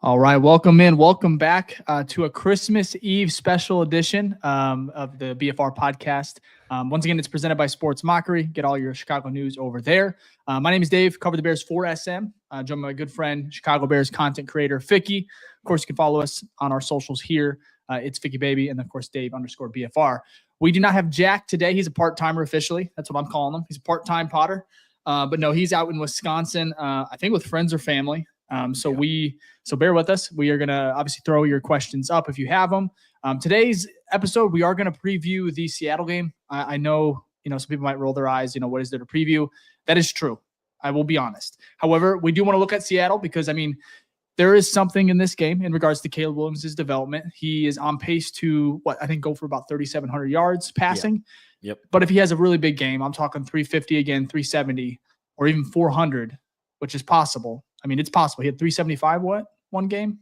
All right, welcome back to a Christmas Eve special edition of the BFR podcast. Once again, it's presented by Sports Mockery. Get all your Chicago news over there. My name is Dave, cover the Bears for SM. Joined by my good friend, Chicago Bears content creator, Ficky. Of course, you can follow us on our socials here. It's Ficky Baby, and of course, Dave_BFR. We do not have Jack today. He's a part-timer officially. That's what I'm calling him. He's a part-time Potter. But no, he's out in Wisconsin, I think with friends or family. So bear with us. We are going to obviously throw your questions up if you have them. Today's episode, we are going to preview the Seattle game. I know, some people might roll their eyes, what is there to preview? That is true. I will be honest. However, we do want to look at Seattle because, there is something in this game in regards to Caleb Williams' development. He is on pace to, go for about 3,700 yards passing. Yep. But if he has a really big game, I'm talking 350 again, 370, or even 400, which is possible. It's possible. He had 375, one game?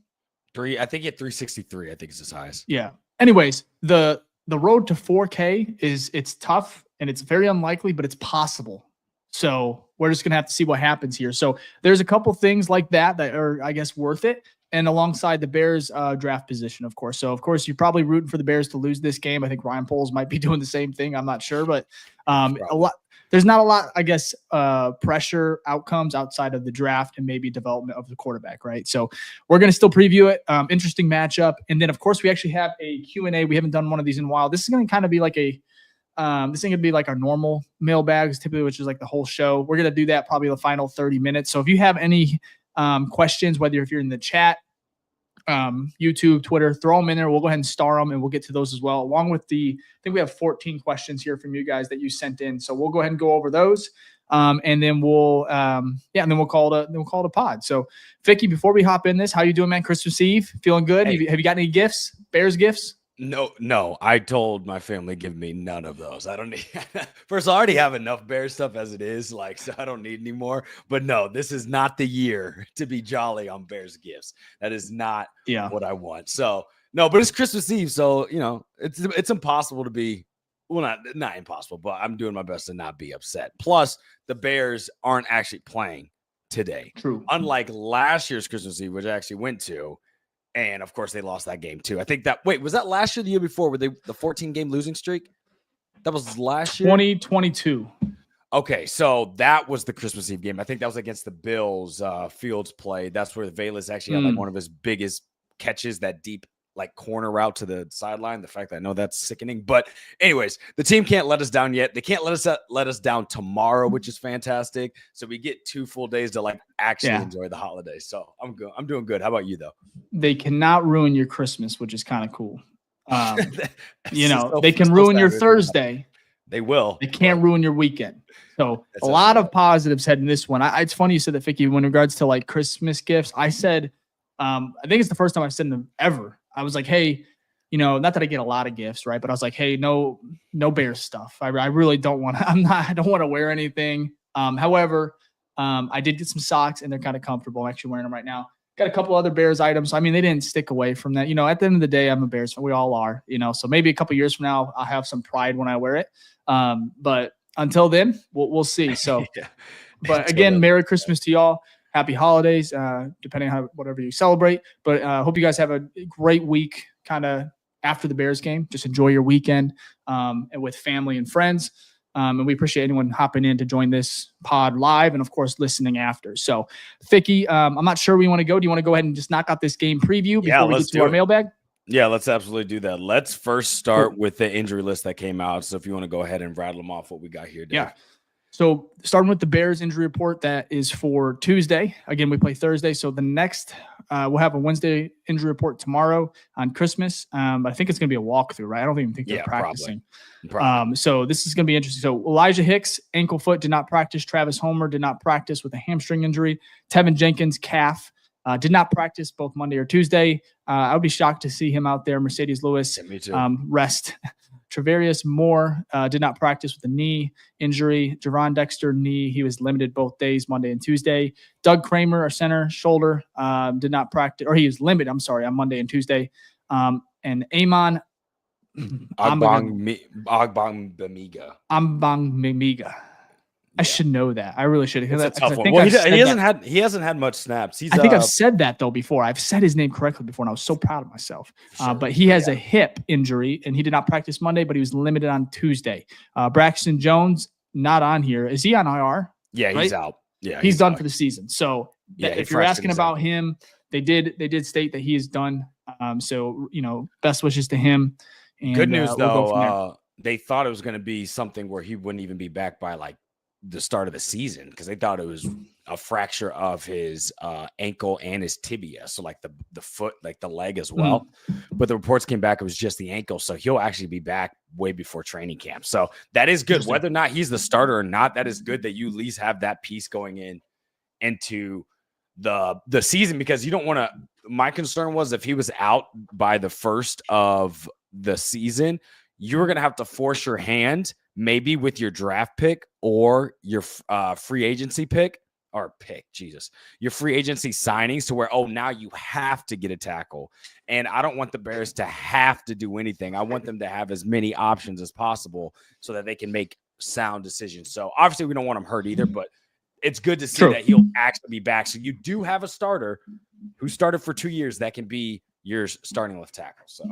I think he had 363, I think is his highest. Yeah. Anyways, the road to 4K it's tough and it's very unlikely, but it's possible. So we're just going to have to see what happens here. So there's a couple things like that are, I guess, worth it. And alongside the Bears draft position, of course. So, of course, you're probably rooting for the Bears to lose this game. I think Ryan Poles might be doing the same thing. I'm not sure, but there's not a lot, I guess, pressure outcomes outside of the draft and maybe development of the quarterback, right? So we're going to still preview it. Interesting matchup. And then, of course, we actually have a Q&A. We haven't done one of these in a while. This is going to kind of be like this is going to be like our normal mailbags, typically, which is like the whole show. We're going to do that probably the final 30 minutes. So if you have any questions, whether if you're in the chat, YouTube, Twitter, throw them in there. We'll go ahead and star them and we'll get to those as well. Along with I think we have 14 questions here from you guys that you sent in. So we'll go ahead and go over those. And then we'll call it a pod. So Ficky, before we hop in this, how you doing, man? Christmas Eve, feeling good? Hey. Have you got any gifts? Bears gifts? No. I told my family, give me none of those. I don't need. First, I already have enough Bear stuff as it is, so I don't need any more. But no, this is not the year to be jolly on Bears gifts. That is not what I want. So no, but it's Christmas Eve, so it's impossible to be. Well, not impossible, but I'm doing my best to not be upset. Plus, the Bears aren't actually playing today. True. Unlike last year's Christmas Eve, which I actually went to. And of course, they lost that game too. I think was that last year, the year before, were they the 14-game losing streak? That was last year, 2022. Okay, so that was the Christmas Eve game. I think that was against the Bills. Fields played. That's where Velus actually had one of his biggest catches, that deep corner route to the sideline. The fact that I know that's sickening, but anyways, the team can't let us down yet. They can't let us down tomorrow, which is fantastic. So we get 2 full days to actually enjoy the holidays. So I'm good. I'm doing good. How about you though? They cannot ruin your Christmas, which is kind of cool. So they can ruin your Thursday. They will. They can't ruin your weekend. So a lot of positives heading this one. It's funny you said that, Ficky, in regards to Christmas gifts. I said, I think it's the first time I've said them ever. I was like, hey, not that I get a lot of gifts, right? But I was like, hey, no Bears stuff. I really don't want to. I don't want to wear anything. However, I did get some socks and they're kind of comfortable. I'm actually wearing them right now. Got a couple other Bears items. They didn't stick away from that. At the end of the day, I'm a Bears fan. We all are. So maybe a couple years from now, I'll have some pride when I wear it. But until then, we'll see. So, but again, Merry Christmas to y'all. Happy holidays, depending on whatever you celebrate. But I hope you guys have a great week kind of after the Bears game. Just enjoy your weekend and with family and friends. And we appreciate anyone hopping in to join this pod live and, of course, listening after. So, Ficky, I'm not sure where you want to go. Do you want to go ahead and just knock out this game preview before we get to our mailbag? Yeah, let's absolutely do that. Let's first start with the injury list that came out. So if you want to go ahead and rattle them off what we got here, Dave. Yeah. So starting with the Bears injury report, that is for Tuesday. Again, we play Thursday. So the next, we'll have a Wednesday injury report tomorrow on Christmas. But I think it's going to be a walkthrough, right? I don't even think they're practicing. Probably. So this is going to be interesting. So Elijah Hicks, ankle foot, did not practice. Travis Homer did not practice with a hamstring injury. Tevin Jenkins, calf, did not practice both Monday or Tuesday. I would be shocked to see him out there. Mercedes Lewis, me too. Rest. Travarius Moore did not practice with a knee injury. Javon Dexter, knee. He was limited both days, Monday and Tuesday. Doug Kramer, our center, shoulder, did not practice, or he was limited, on Monday and Tuesday. And Amon Ogbongbemiga. I should know that. I really should. It's a tough one. Think Well, he hasn't had much snaps. I think I've said that though before. I've said his name correctly before, and I was so proud of myself. Sure. But he has a hip injury, and he did not practice Monday, but he was limited on Tuesday. Braxton Jones not on here. Is he on IR? Yeah, he's out. Yeah, he's done for the season. So yeah, if you're asking about him, they did state that he is done. So best wishes to him. And, good news though. They thought it was going to be something where he wouldn't even be back by like the start of the season because they thought it was a fracture of his ankle and his tibia, so like the foot, like the leg as well. But the reports came back it was just the ankle, so he'll actually be back way before training camp. So that is good. Whether or not he's the starter or not, that is good that you at least have that piece going into the season, because you don't want to. My concern was if he was out by the first of the season, you were going to have to force your hand maybe with your draft pick or your free agency your free agency signings to where, now you have to get a tackle. And I don't want the Bears to have to do anything. I want them to have as many options as possible so that they can make sound decisions. So obviously we don't want him hurt either, but it's good to see that he'll actually be back. So you do have a starter who started for 2 years that can be your starting left tackle. So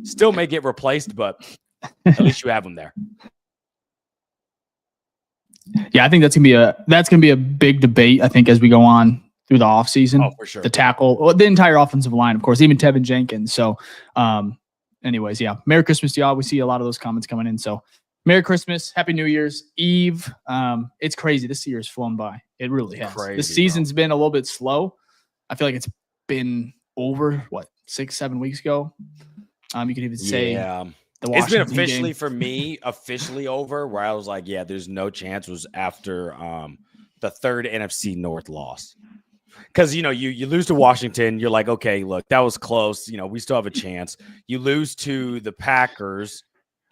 still may get replaced, but at least you have him there. Yeah, I think that's gonna be a big debate. I think as we go on through the offseason. Oh, for sure. The tackle, the entire offensive line, of course, even Tevin Jenkins. So, anyways, yeah. Merry Christmas to y'all. We see a lot of those comments coming in. So, Merry Christmas, Happy New Year's Eve. It's crazy. This year's flown by. It really has. Crazy, this season's been a little bit slow. I feel like it's been over 6-7 weeks ago. You could even say it's been officially game. For me officially over, where I was like, there's no chance, was after the third NFC North loss. Because you lose to Washington, you're like, okay, look, that was close, we still have a chance. You lose to the Packers,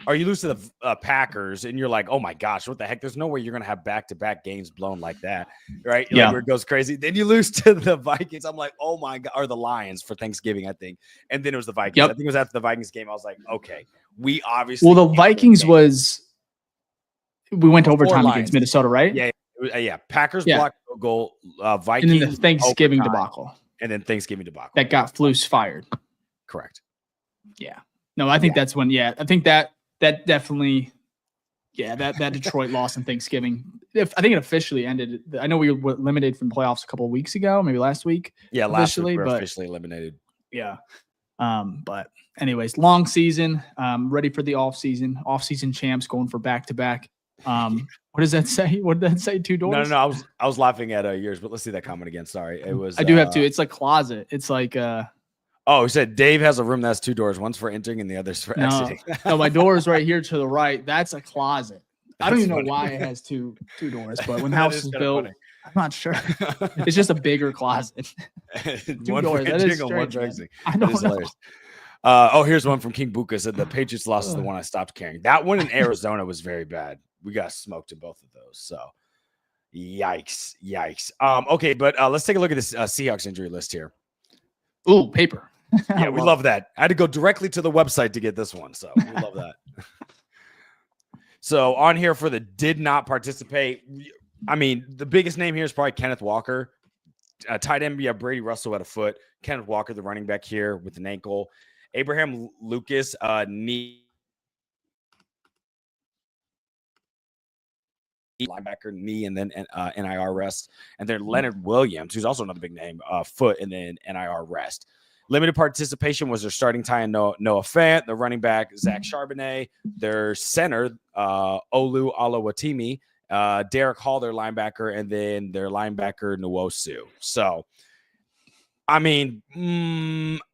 or you lose to the Packers, and you're like, oh my gosh, what the heck? There's no way you're gonna have back-to-back games blown like that, right? Yeah, like, where it goes crazy. Then you lose to the Vikings. I'm like, oh my god, or the Lions for Thanksgiving, I think. And then it was the Vikings. Yep. I think it was after the Vikings game. I was like, okay, we obviously. Well, the Vikings we went to overtime against Minnesota, right? Yeah. Packers blocked a goal. Vikings, and then the Thanksgiving debacle. That got Flus fired. Correct. Yeah. No, I think that's when. Yeah, I think that definitely. Yeah, that Detroit loss on Thanksgiving. I think it officially ended. I know we were eliminated from playoffs a couple of weeks ago, maybe last week. Yeah, last week we were officially eliminated. Yeah. But anyways, long season. Ready for the off-season champs, going for back-to-back. What does that say? What did that say? 2 doors? No. I was laughing at yours, but let's see that comment again. Sorry, it was. I do have 2. It's a closet. It's like. Oh, he said Dave has a room that's 2 doors. One's for entering and the other's for exiting. No, my door is right here to the right. That's a closet. I don't even know why it has two doors, but when the house is built, I'm not sure. It's just a bigger closet. 2 doors. That is strange, one for exiting. I don't know. Here's one from King Buka. Said the Patriots loss is the one I stopped caring. That one in Arizona was very bad. We got smoked in both of those. So, yikes. Okay, but let's take a look at this Seahawks injury list here. Ooh, paper. Yeah, we love that. I had to go directly to the website to get this one, so we love that. So on here for the did not participate, I mean, the biggest name here is probably Kenneth Walker. Tight end, Brady Russell at a foot. Kenneth Walker, the running back here with an ankle. Abraham Lucas, knee. Linebacker, knee, and then NIR rest. And then Leonard Williams, who's also another big name, foot, and then NIR rest. Limited participation was their starting tie and Noah Fant, the running back Zach Charbonnet, their center Olu Olawatimi, Derek Hall, their linebacker, and then their linebacker Nwosu. So, I mean,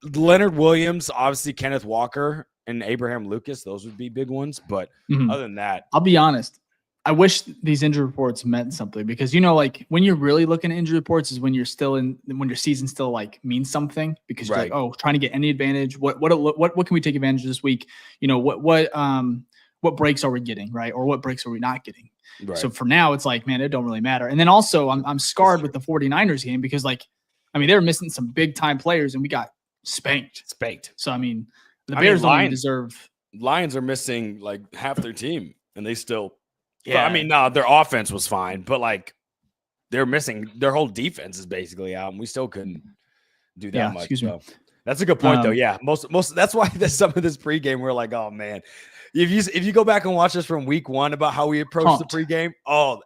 Leonard Williams, obviously Kenneth Walker, and Abraham Lucas, those would be big ones. But other than that, I'll be honest. I wish these injury reports meant something, because like when you're really looking at injury reports is when you're still when your season still like means something, because you're like, oh, trying to get any advantage. What can we take advantage of this week? What breaks are we getting, right? Or what breaks are we not getting? Right. So for now, it's like, man, it don't really matter. And then also I'm scarred with the 49ers game, because they were missing some big time players and we got spanked. So the Bears don't even deserve. Lions are missing like half their team and they still So, I mean, no, their offense was fine, but like they're missing their whole defense is basically out, and we still couldn't do that much. Excuse me. So that's a good point, though. Yeah, most that's why some of this pregame we're like, oh man, if you go back and watch us from week 1 about how we approached the pregame,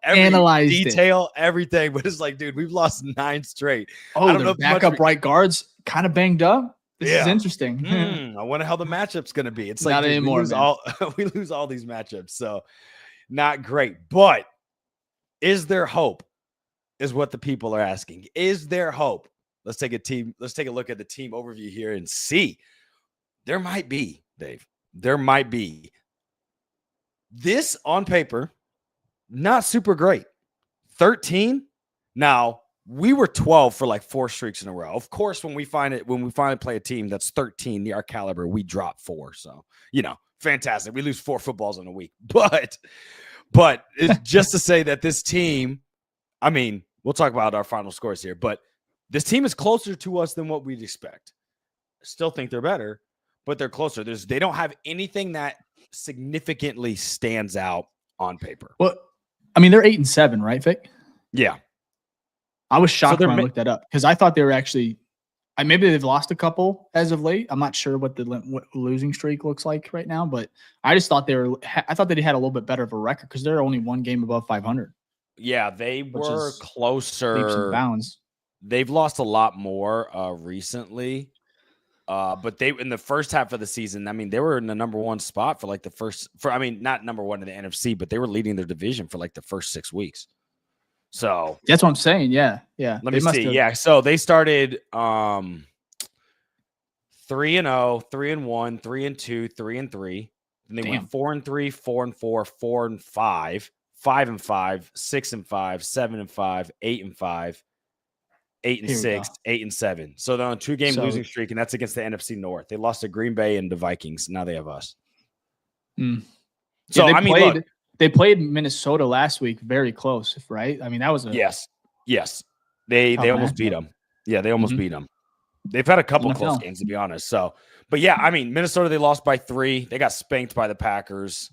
every analyzed detail, everything, but it's like, dude, we've lost 9 straight. I don't know. Backup right guards kind of banged up. This is interesting. I wonder how the matchup's going to be. It's like, not dude, anymore. We lose all these matchups, so not great. But is there hope? Is what the people are asking. Is there hope? Let's take a look at the team overview here and see. There might be, Dave. There might be. This on paper, not super great. 13. Now, we were 12 for like 4 streaks in a row. Of course, when we finally play a team that's 13 near our caliber, we drop 4. So, fantastic. We lose 4 footballs in a week. But it's just to say that this team, I mean, we'll talk about our final scores here, but this team is closer to us than what we'd expect. Still think they're better, but they're closer. They don't have anything that significantly stands out on paper. Well, I mean, they're 8-7, right, Vic? Yeah. I was shocked when I looked that up because I thought they were actually maybe they've lost a couple as of late. I'm not sure what what losing streak looks like right now, but I just thought they had a little bit better of a record because they're only 1 game above 500. Yeah, they were closer. Leaps and bounds. They've lost a lot more recently. But they in the first half of the season, I mean, they were in the number 1 spot for like not number 1 in the NFC, but they were leading their division for like the first 6 weeks. So that's what I'm saying. Yeah. Let me see. Yeah. So they started 3-0, 3-1, 3-2, 3-3. And they went 4-3, 4-4, 4-5, 5-5, 6-5, 7-5, 8-5. 8-6, 8-7. So they're on a 2-game losing streak, and that's against the NFC North. They lost to Green Bay and the Vikings. Now they have us. So they played Minnesota last week, very close, right? I mean, that was yes. They almost beat them. Yeah, they almost beat them. They've had a couple close games, to be honest. So, but yeah, I mean, Minnesota, they lost by 3. They got spanked by the Packers.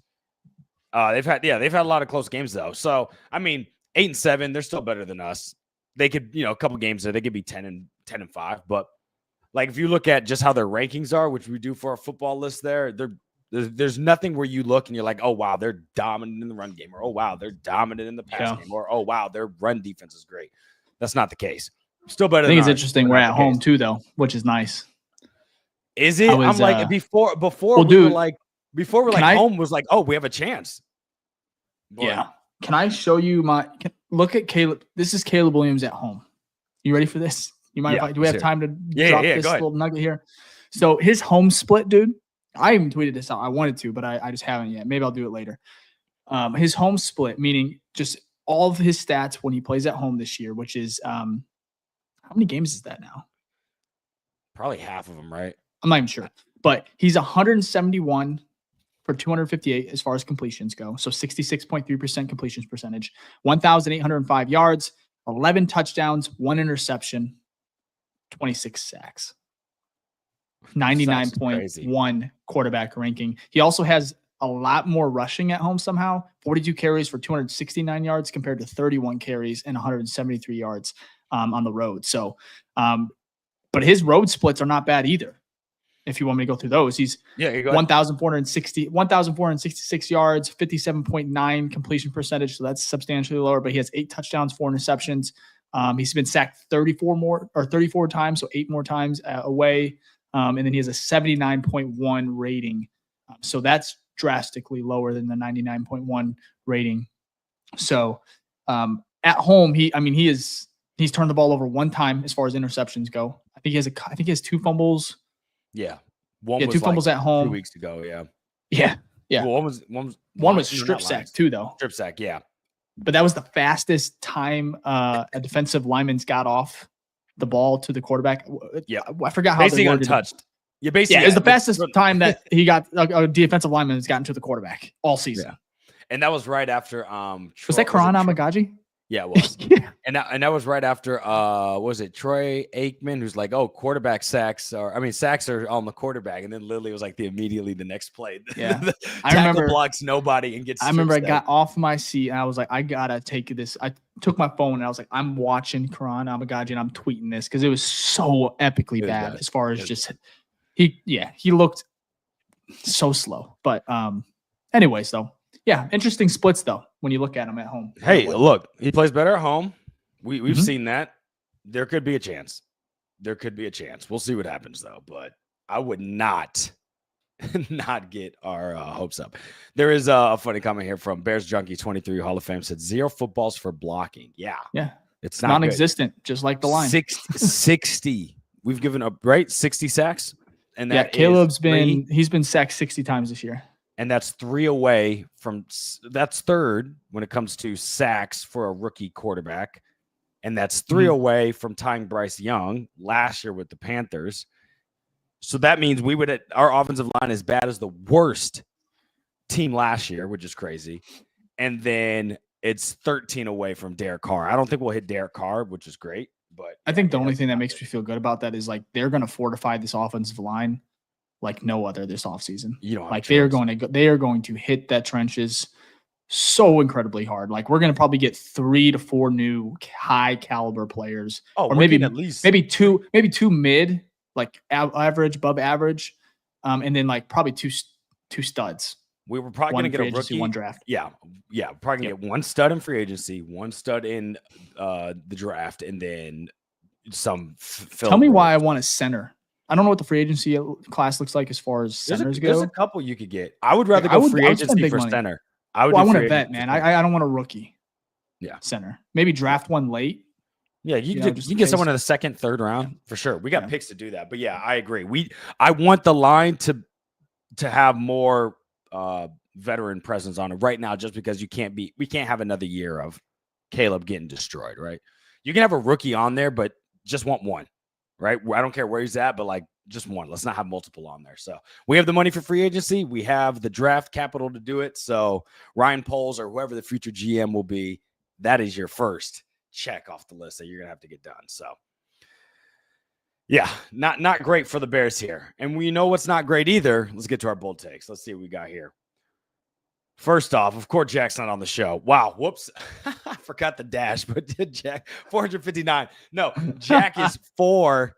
They've had a lot of close games though. So I mean, 8-7, they're still better than us. They could, a couple games there, they could be 10-5. But like if you look at just how their rankings are, which we do for our football list there's nothing where you look and you're like, oh wow, they're dominant in the run game, or oh wow, they're dominant in the pass game, or oh wow, their run defense is great. That's not the case. Still better. I think it's interesting. We're at home too, though, which is nice. Is it? I'm like before we're like home was like, oh, we have a chance. But, yeah. Can I show you look at Caleb? This is Caleb Williams at home. You ready for this? Do we have time to drop this little nugget here? So his home split, dude. I even tweeted this out. I wanted to, but I just haven't yet. Maybe I'll do it later. His home split, meaning just all of his stats when he plays at home this year, which is how many games is that now? Probably half of them, right? I'm not even sure. But he's 171 for 258 as far as completions go. So 66.3% completions percentage, 1,805 yards, 11 touchdowns, 1 interception, 26 sacks. 99.1 quarterback ranking. He also has a lot more rushing at home somehow. 42 carries for 269 yards compared to 31 carries and 173 yards on the road. So, but his road splits are not bad either. If you want me to go through those, he's 1,466 yards, 57.9 completion percentage. So that's substantially lower, but he has 8 touchdowns, 4 interceptions. He's been sacked 34 times. So 8 more times away. And then he has a 79.1 rating. So that's drastically lower than the 99.1 rating. So at home, he's turned the ball over 1 time as far as interceptions go. I think he has 2 fumbles. Yeah. One was 2 fumbles at home 2 weeks ago. Yeah. Yeah. Well, one was strip sack too, though. Strip sack. Yeah. But that was the fastest time a defensive lineman's got off the ball to the quarterback. Yeah. I forgot how basically untouched. It was the fastest time that he got a defensive lineman has gotten to the quarterback all season. Yeah. And that was right after was that Karan Amagaji? Yeah, it was. Yeah. And that was right after was it Troy Aikman, who's like, oh, quarterback sacks sacks are on the quarterback, and then Literally was like immediately the next play. Yeah. The I tackle remember blocks nobody and gets I remember I strip got off my seat and I was like, I gotta take this. I took my phone and I was like, I'm watching Karan Amagaji and I'm tweeting this because it was so epically bad as far as just he looked so slow. But anyways, though, yeah, interesting splits though when you look at him at home. Hey, look, he plays better at home. We've seen that. There could be a chance. We'll see what happens though. But I would not get our hopes up. There is a funny comment here from Bears Junkie 23 Hall of Fame said 0 footballs for blocking. Yeah, it's not non-existent, good. Just like the line. 60. We've given up 60 sacks, and that Caleb's he's been sacked 60 times this year. And that's 3 away from that's third when it comes to sacks for a rookie quarterback. And that's 3 away from tying Bryce Young last year with the Panthers. So that means our offensive line is bad as the worst team last year, which is crazy. And then it's 13 away from Derek Carr. I don't think we'll hit Derek Carr, which is great. But I think the only thing that makes me feel good about that is like they're going to fortify this offensive line like no other this offseason. They are going to hit that trenches so incredibly hard. Like we're going to probably get 3 to 4 new high caliber players, or maybe at least two mid, like average, above average, and then like probably two studs. We were probably going to get a rookie, one draft. Yeah, probably going to get 1 stud in free agency, 1 stud in the draft, and then some. Tell me why I want a center. I don't know what the free agency class looks like as far as centers go. There's a couple you could get. I would rather go free agency for center. I want to bet, man. I don't want a rookie. Yeah, center. Maybe draft one late. Yeah, you can get someone in the 2nd, 3rd round for sure. We got picks to do that. But yeah, I agree. I want the line to have more veteran presence on it right now, just because we can't have another year of Caleb getting destroyed, right? You can have a rookie on there, but just want one, right? I don't care where he's at, but like just one. Let's not have multiple on there. So we have the money for free agency. We have the draft capital to do it. So Ryan Poles or whoever the future GM will be, that is your first check off the list that you're gonna have to get done. So yeah, not great for the Bears here. And we know what's not great either. Let's get to our bold takes. Let's see what we got here. First off, of course, Jack's not on the show. Wow, whoops. I forgot the dash, but Jack 459. No, Jack is 5-9,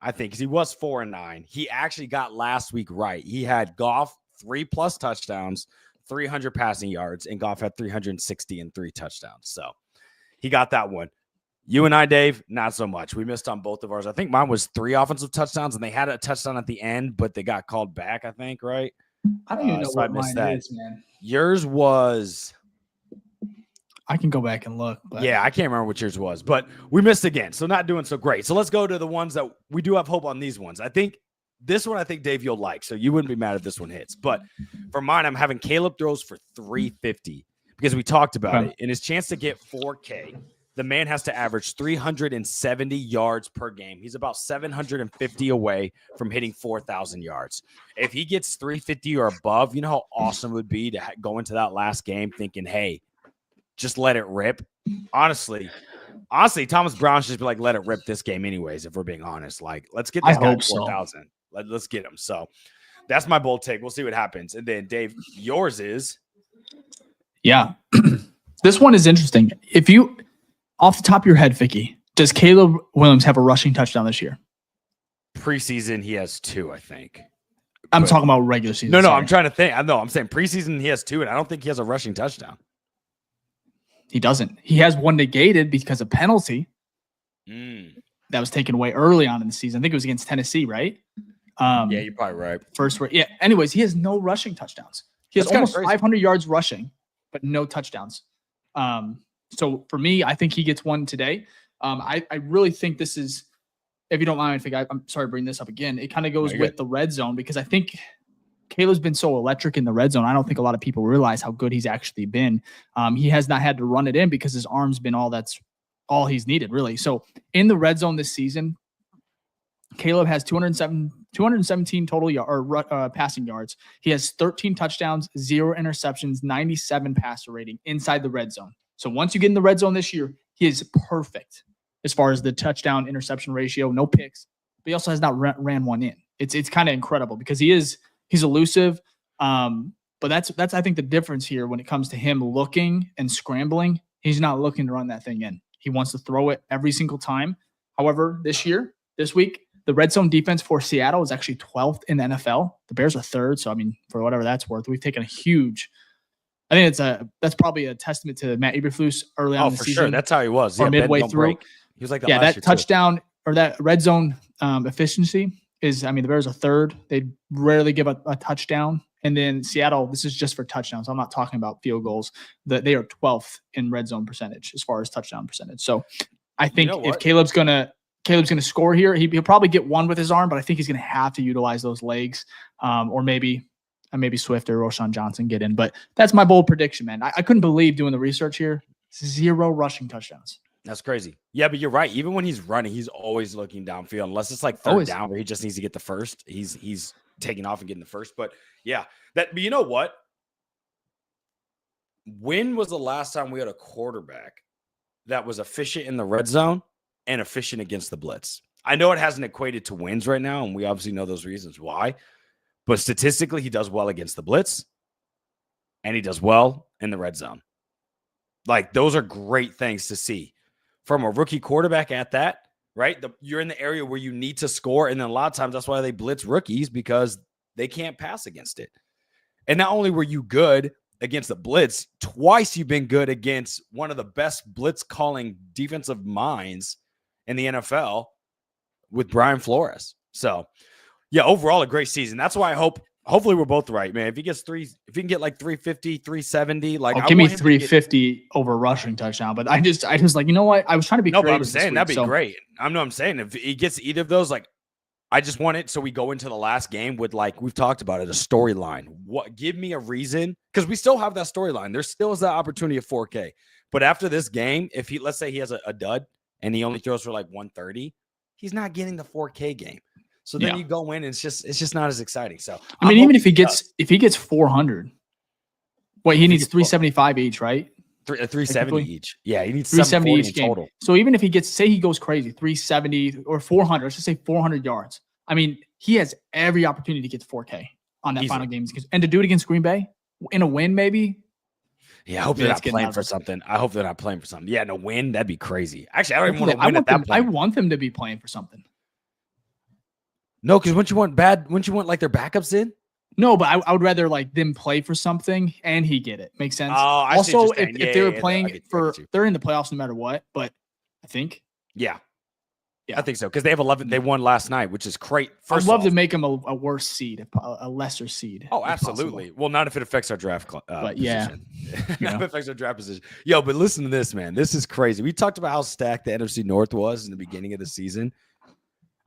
I think, because he was 4-9. He actually got last week right. He had Goff 3+ touchdowns, 300 passing yards, and Goff had 360 and 3 touchdowns. So he got that one. You and I, Dave, not so much. We missed on both of ours. I think mine was 3 offensive touchdowns, and they had a touchdown at the end, but they got called back, I think, right? I don't even know what mine is, man. Yours was... I can go back and look. But... yeah, I can't remember what yours was, but we missed again, so not doing so great. So let's go to the ones that we do have hope on. These ones, I think this one, Dave, you'll like, so you wouldn't be mad if this one hits. But for mine, I'm having Caleb throws for 350 because we talked about it. In his chance to get 4K, the man has to average 370 yards per game. He's about 750 away from hitting 4,000 yards. If he gets 350 or above, you know how awesome it would be to go into that last game thinking, hey, just let it rip. Honestly, Thomas Brown should just be like, let it rip this game anyways, if we're being honest. Like, let's get this guy to 4,000. Let's get him. So that's my bold take. We'll see what happens. And then, Dave, yours is? Yeah. This one is interesting. If you... off the top of your head, Ficky, does Caleb Williams have a rushing touchdown this year? Preseason, he has 2, I think. I'm talking about regular season. No, I'm trying to think. I'm saying preseason, he has 2, and I don't think he has a rushing touchdown. He doesn't. He has one negated because of penalty that was taken away early on in the season. I think it was against Tennessee, right? Yeah, you're probably right. Yeah. Anyways, he has no rushing touchdowns. He has almost 500 yards rushing, but no touchdowns. So for me, I think he gets one today. I really think this is, if you don't mind, I'm sorry to bring this up again. It kind of goes with the red zone because I think Caleb's been so electric in the red zone. I don't think a lot of people realize how good he's actually been. He has not had to run it in because his arm's been all he's needed, really. So in the red zone this season, Caleb has 217 total passing yards. He has 13 touchdowns, 0 interceptions, 97 passer rating inside the red zone. So once you get in the red zone this year, he is perfect as far as the touchdown interception ratio, no picks, but he also has not ran one in. It's kind of incredible because he's elusive. But that's I think the difference here when it comes to him looking and scrambling. He's not looking to run that thing in. He wants to throw it every single time. However, this week, the red zone defense for Seattle is actually 12th in the NFL. The Bears are 3rd. So I mean, for whatever that's worth, we've taken a huge. I think that's probably a testament to Matt Eberflus early on in the for season. Sure. That's how he was. Or midway through. He was like that touchdown or that red zone efficiency is. I mean, the Bears are 3rd. They rarely give a touchdown. And then Seattle, this is just for touchdowns. I'm not talking about field goals. They are 12th in red zone percentage as far as touchdown percentage. So I think if Caleb's gonna score here, he'll probably get one with his arm, but I think he's gonna have to utilize those legs, or maybe Swift or Roshan Johnson get in. But that's my bold prediction, man. I couldn't believe doing the research here. 0 rushing touchdowns. That's crazy. Yeah, but you're right. Even when he's running, he's always looking downfield. Unless it's like third down where he just needs to get the first. He's taking off and getting the first. But yeah, but you know what? When was the last time we had a quarterback that was efficient in the red zone and efficient against the blitz? I know it hasn't equated to wins right now, and we obviously know those reasons why. But statistically, he does well against the blitz, and he does well in the red zone. Like, those are great things to see from a rookie quarterback at that, right? You're in the area where you need to score, and then a lot of times that's why they blitz rookies, because they can't pass against it. And not only were you good against the blitz, twice you've been good against one of the best blitz calling defensive minds in the NFL with Brian Flores. So, yeah, overall a great season. That's why hopefully we're both right, man. If he can get like 350, 370, like give me 350 over rushing touchdown. But I just like, you know what? I was trying to be creative. But I'm saying that'd be great. I know I'm saying if he gets either of those, like, I just want it so we go into the last game with, like we've talked about it, a storyline. What? Give me a reason, because we still have that storyline. There still is that opportunity of 4K. But after this game, if let's say he has a dud and he only throws for like 130, he's not getting the 4K game. So then you go in and it's just not as exciting. So I mean, even if he gets 400, he needs 375 each, right? 370 each. Yeah, he needs 370 each game. Total. So even if he goes crazy, 370 or 400, let's just say 400 yards. I mean, he has every opportunity to get to 4K on that final game, and to do it against Green Bay in a win, maybe. Yeah, I hope they're not playing for something. Yeah, in a win, that'd be crazy. Actually, I don't even want to win at that point. I want them to be playing for something. No, because wouldn't you want like their backups in? No, but I would rather like them play for something and he get it. Makes sense. Also, if they were playing they're in the playoffs no matter what. But I think, yeah, I think so, because they have 11. They won last night, which is great. I'd love to make them a worse seed, a lesser seed. Oh, absolutely. Possible. Well, not if it affects our draft. But position. Not if it affects our draft position. Yo, but listen to this, man. This is crazy. We talked about how stacked the NFC North was in the beginning of the season.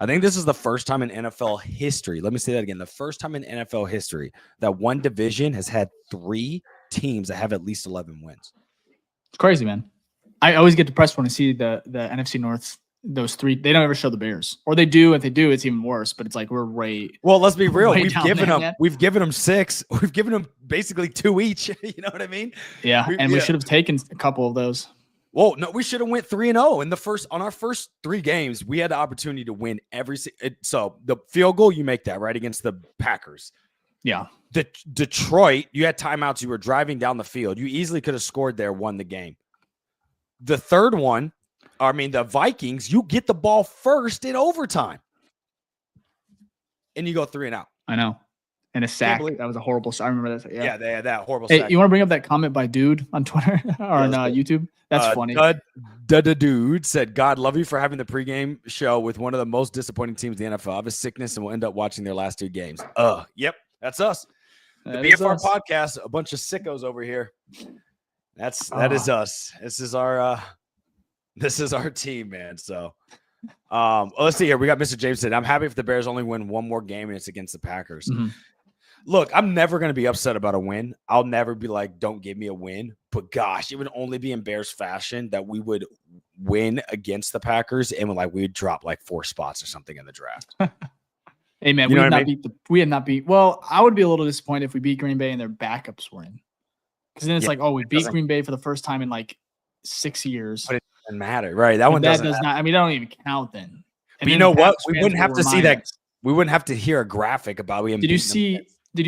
I think this is the first time in NFL history. Let me say that again. The first time in NFL history that one division has had 3 teams that have at least 11 wins. It's crazy, man. I always get depressed when I see the NFC North, those 3. They don't ever show the Bears, or they do. If they do, it's even worse. But it's like we're Well, let's be real. We've given them 6. We've given them basically 2 each. You know what I mean? Yeah, we should have taken a couple of those. Well, no, we should have went 3-0 on our first 3 games. We had the opportunity to win so the field goal, you make that right against the Packers. Yeah. The Detroit, you had timeouts. You were driving down the field. You easily could have scored there, won the game. The third one, the Vikings, you get the ball first in overtime, and you go 3-and-out. I know. And a sack. That was a horrible sack. I remember that. Yeah, they had that horrible sack. You want to bring up that comment by Dude on Twitter or on YouTube? That's funny. Dude said, God love you for having the pregame show with one of the most disappointing teams in the NFL. I have a sickness and we'll end up watching their last 2 games. Yep, that's us. The BFR podcast, a bunch of sickos over here. That is us. This is our team, man. So let's see here. We got Mr. Jameson. I'm happy if the Bears only win one more game and it's against the Packers. Mm-hmm. Look, I'm never going to be upset about a win. I'll never be like, don't give me a win. But gosh, it would only be in Bears fashion that we would win against the Packers and we'd drop like 4 spots or something in the draft. Hey, man, we had not beat. Well, I would be a little disappointed if we beat Green Bay and their backups were in. Because then it's we beat Green Bay for the first time in like 6 years. But it doesn't matter, right? That one That doesn't does not. I mean, that don't even count then. And But you then know the what? Packers We fans wouldn't have will to see remind that. us. We wouldn't have to hear a graphic about we. Did you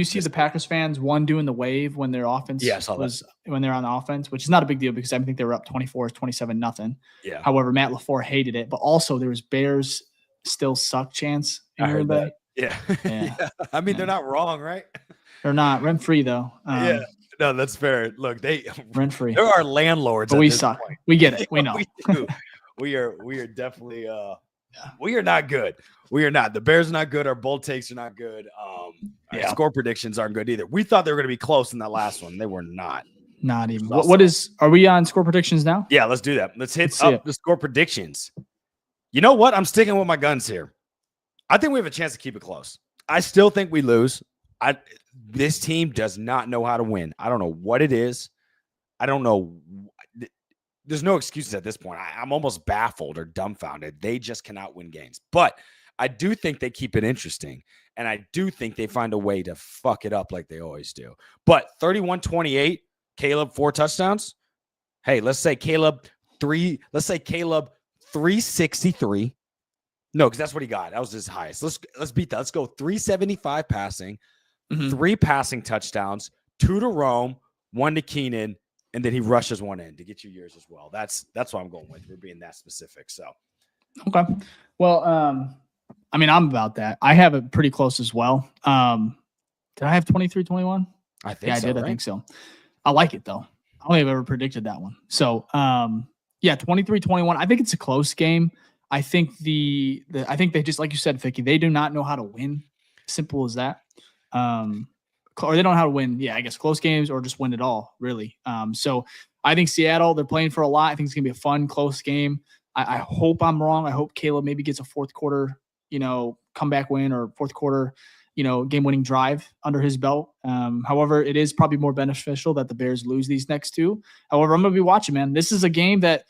see the Packers fans doing the wave when their offense Yeah, I saw that. when they're on the offense, which is not a big deal because I think they were up 24-27-0. Yeah. However, Matt LaFleur hated it, but also there was Bears still suck chance in Green Bay. Yeah. Yeah. I mean, they're not wrong, right? They're not rent free though. Yeah. No, that's fair. Look, rent free. There are landlords. But we suck. Point. We get it. We know. We do. We are definitely we are not good. We are not. The Bears are not good. Our bold takes are not good. Our score predictions aren't good either. We thought they were going to be close in that last one. They were not. Not even. What is? Are we on score predictions now? Yeah, let's do that. Let's hit up the score predictions. You know what? I'm sticking with my guns here. I think we have a chance to keep it close. I still think we lose. This team does not know how to win. I don't know what it is. I don't know. There's no excuses at this point. I'm almost baffled or dumbfounded. They just cannot win games. But I do think they keep it interesting. And I do think they find a way to fuck it up like they always do. But 31-28, Caleb 4 touchdowns. Hey, let's say Caleb 363. No, because that's what he got. That was his highest. Let's beat that. Let's go 375 passing, 3 passing touchdowns, 2 to Rome, 1 to Keenan. And then he rushes one in to get you yours as well. That's what I'm going with. We're being that specific. So, okay. Well, I mean, I'm about that. I have it pretty close as well. Did I have 23-21? I think I did. Right? I think so. I like it though. I don't think I've ever predicted that one. So, 23-21. I think it's a close game. I think I think they just, like you said, Ficky, they do not know how to win. Simple as that. Or they don't know how to win. Yeah, I guess close games or just win it all, really. So I think Seattle, they're playing for a lot. I think it's going to be a fun, close game. I hope I'm wrong. I hope Caleb maybe gets a fourth quarter, comeback win or fourth quarter, game-winning drive under his belt. However, it is probably more beneficial that the Bears lose these next two. However, I'm going to be watching, man. This is a game that